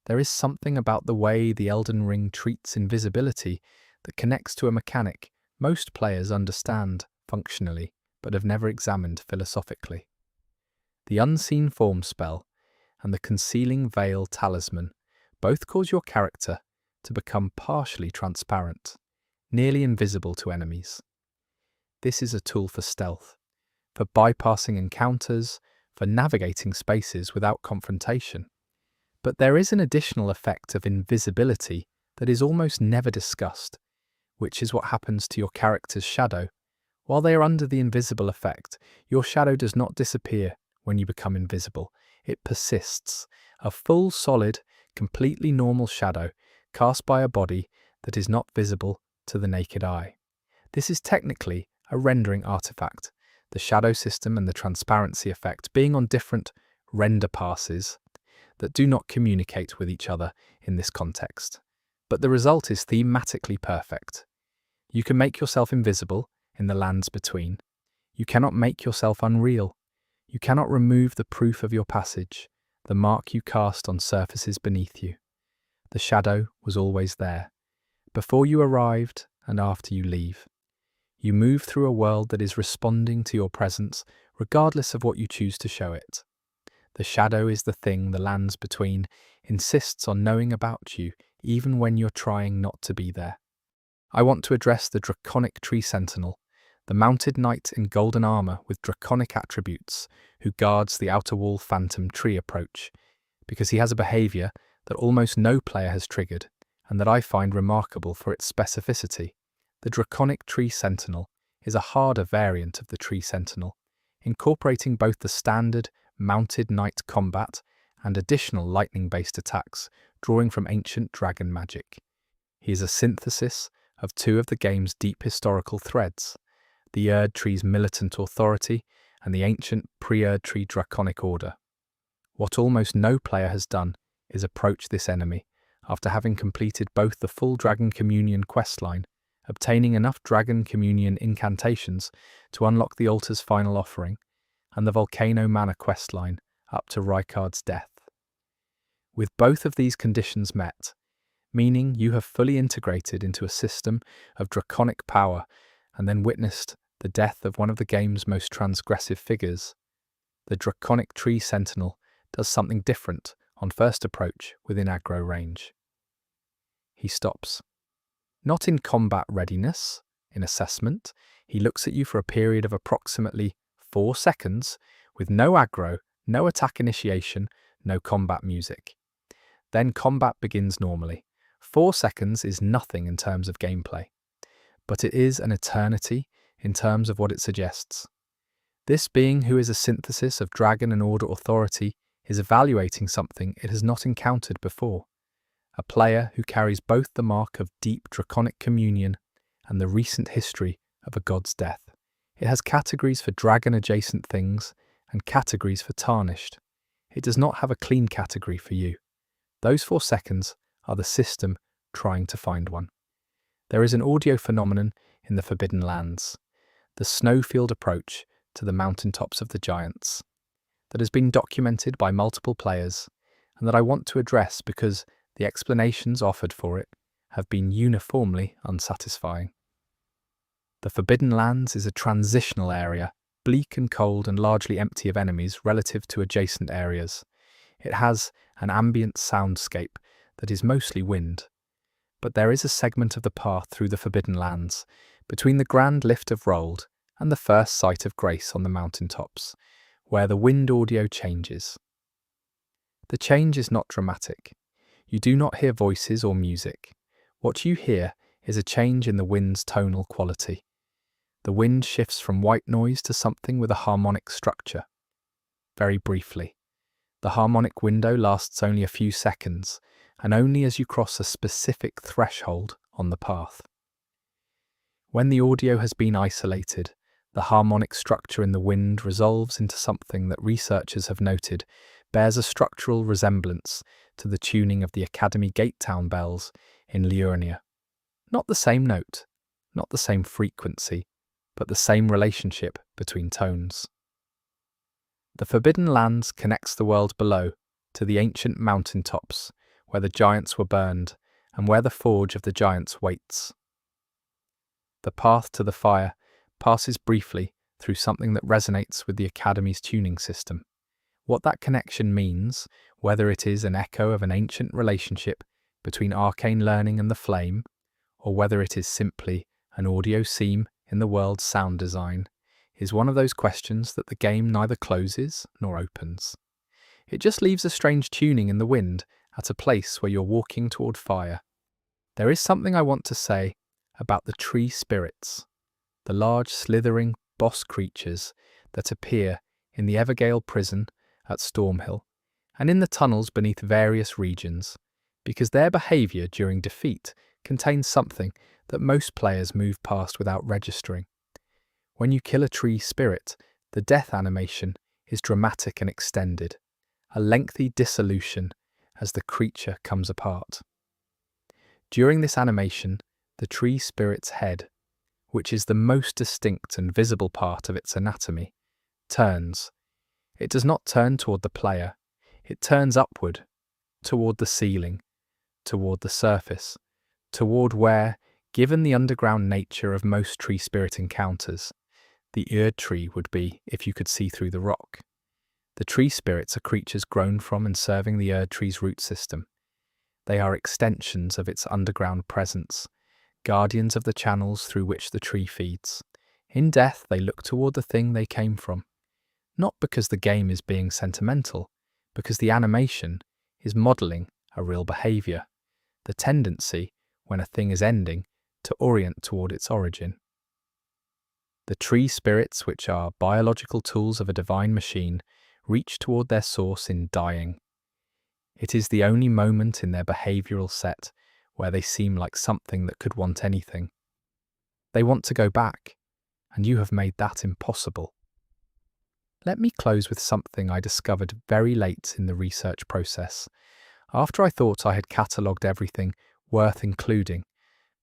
There is something about the way the Elden Ring treats invisibility that connects to a mechanic most players understand functionally but have never examined philosophically. The unseen form spell and the concealing veil talisman both cause your character to become partially transparent, nearly invisible to enemies. This is a tool for stealth, for bypassing encounters, for navigating spaces without confrontation. But there is an additional effect of invisibility that is almost never discussed, which is what happens to your character's shadow. While they are under the invisible effect, your shadow does not disappear when you become invisible. It persists, a full, solid, completely normal shadow cast by a body that is not visible to the naked eye. This is technically a rendering artifact, the shadow system and the transparency effect being on different render passes that do not communicate with each other in this context. But the result is thematically perfect. You can make yourself invisible in the lands between. You cannot make yourself unreal. You cannot remove the proof of your passage, the mark you cast on surfaces beneath you. The shadow was always there, before you arrived and after you leave. You move through a world that is responding to your presence, regardless of what you choose to show it. The shadow is the thing the lands between insists on knowing about you, even when you're trying not to be there. I want to address the draconic tree sentinel, the mounted knight in golden armor with draconic attributes who guards the outer wall phantom tree approach, because he has a behavior that almost no player has triggered, and that I find remarkable for its specificity. The draconic tree sentinel is a harder variant of the tree sentinel, incorporating both the standard mounted knight combat and additional lightning-based attacks, drawing from ancient dragon magic. He is a synthesis of two of the game's deep historical threads, the Erd Tree's militant authority and the ancient pre-Erd Tree draconic order. What almost no player has done is approach this enemy after having completed both the full Dragon Communion questline, obtaining enough Dragon Communion incantations to unlock the altar's final offering, and the Volcano Manor questline up to Rykard's death. With both of these conditions met, meaning you have fully integrated into a system of draconic power and then witnessed the death of one of the game's most transgressive figures, the draconic tree sentinel does something different on first approach within aggro range. He stops. Not in combat readiness, in assessment, he looks at you for a period of approximately 4 seconds with no aggro, no attack initiation, no combat music. Then combat begins normally. 4 seconds is nothing in terms of gameplay, but it is an eternity in terms of what it suggests. This being, who is a synthesis of dragon and order authority, is evaluating something it has not encountered before. A player who carries both the mark of deep draconic communion and the recent history of a god's death. It has categories for dragon-adjacent things and categories for tarnished. It does not have a clean category for you. Those 4 seconds are the system trying to find one. There is an audio phenomenon in the Forbidden Lands, the snowfield approach to the mountaintops of the giants, that has been documented by multiple players and that I want to address because the explanations offered for it have been uniformly unsatisfying. The Forbidden Lands is a transitional area, bleak and cold and largely empty of enemies relative to adjacent areas. It has an ambient soundscape that is mostly wind. But there is a segment of the path through the Forbidden Lands, between the grand lift of Rold and the first sight of Grace on the mountaintops, where the wind audio changes. The change is not dramatic. You do not hear voices or music. What you hear is a change in the wind's tonal quality. The wind shifts from white noise to something with a harmonic structure. Very briefly. The harmonic window lasts only a few seconds, and only as you cross a specific threshold on the path. When the audio has been isolated, the harmonic structure in the wind resolves into something that researchers have noted bears a structural resemblance to the tuning of the Academy Gatetown bells in Liurnia. Not the same note, not the same frequency, but the same relationship between tones. The Forbidden Lands connects the world below to the ancient mountain tops where the giants were burned and where the forge of the giants waits. The path to the fire passes briefly through something that resonates with the Academy's tuning system. What that connection means, whether it is an echo of an ancient relationship between arcane learning and the flame, or whether it is simply an audio seam in the world's sound design, is one of those questions that the game neither closes nor opens. It just leaves a strange tuning in the wind at a place where you're walking toward fire. There is something I want to say about the tree spirits, the large slithering boss creatures that appear in the Evergale prison at Stormhill and in the tunnels beneath various regions, because their behaviour during defeat contains something that most players move past without registering. When you kill a tree spirit, the death animation is dramatic and extended, a lengthy dissolution as the creature comes apart. During this animation, the tree spirit's head, which is the most distinct and visible part of its anatomy, turns. It does not turn toward the player, it turns upward, toward the ceiling, toward the surface, toward where, given the underground nature of most tree spirit encounters, the Erd tree would be if you could see through the rock. The tree spirits are creatures grown from and serving the Erd tree's root system. They are extensions of its underground presence, guardians of the channels through which the tree feeds. In death, they look toward the thing they came from. Not because the game is being sentimental, because the animation is modelling a real behaviour, the tendency, when a thing is ending, to orient toward its origin. The tree spirits, which are biological tools of a divine machine, reach toward their source in dying. It is the only moment in their behavioural set where they seem like something that could want anything. They want to go back, and you have made that impossible. Let me close with something I discovered very late in the research process, after I thought I had catalogued everything worth including,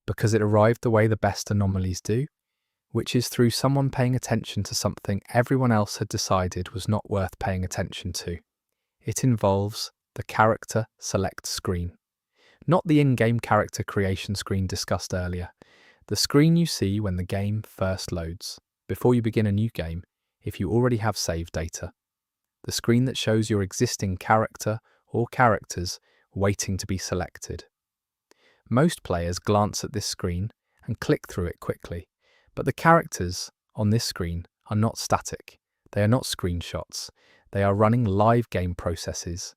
because it arrived the way the best anomalies do, which is through someone paying attention to something everyone else had decided was not worth paying attention to. It involves the character select screen. Not the in-game character creation screen discussed earlier, the screen you see when the game first loads, before you begin a new game, if you already have save data. The screen that shows your existing character or characters waiting to be selected. Most players glance at this screen and click through it quickly, but the characters on this screen are not static. They are not screenshots. They are running live game processes.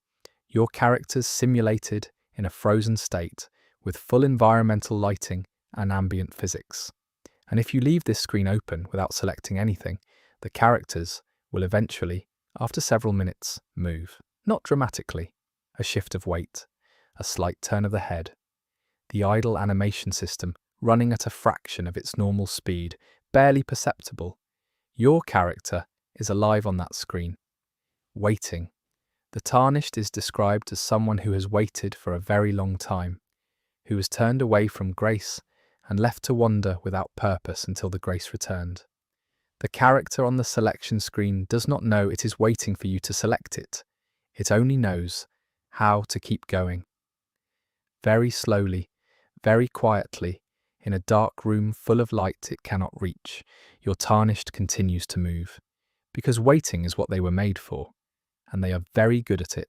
Your characters simulated in a frozen state with full environmental lighting and ambient physics. And if you leave this screen open without selecting anything, the characters will eventually, after several minutes, move. Not dramatically. A shift of weight, a slight turn of the head. The idle animation system running at a fraction of its normal speed, barely perceptible. Your character is alive on that screen, waiting. The Tarnished is described as someone who has waited for a very long time, who was turned away from grace and left to wander without purpose until the grace returned. The character on the selection screen does not know it is waiting for you to select it. It only knows how to keep going. Very slowly, very quietly, in a dark room full of light it cannot reach, your Tarnished continues to move, because waiting is what they were made for, and they are very good at it.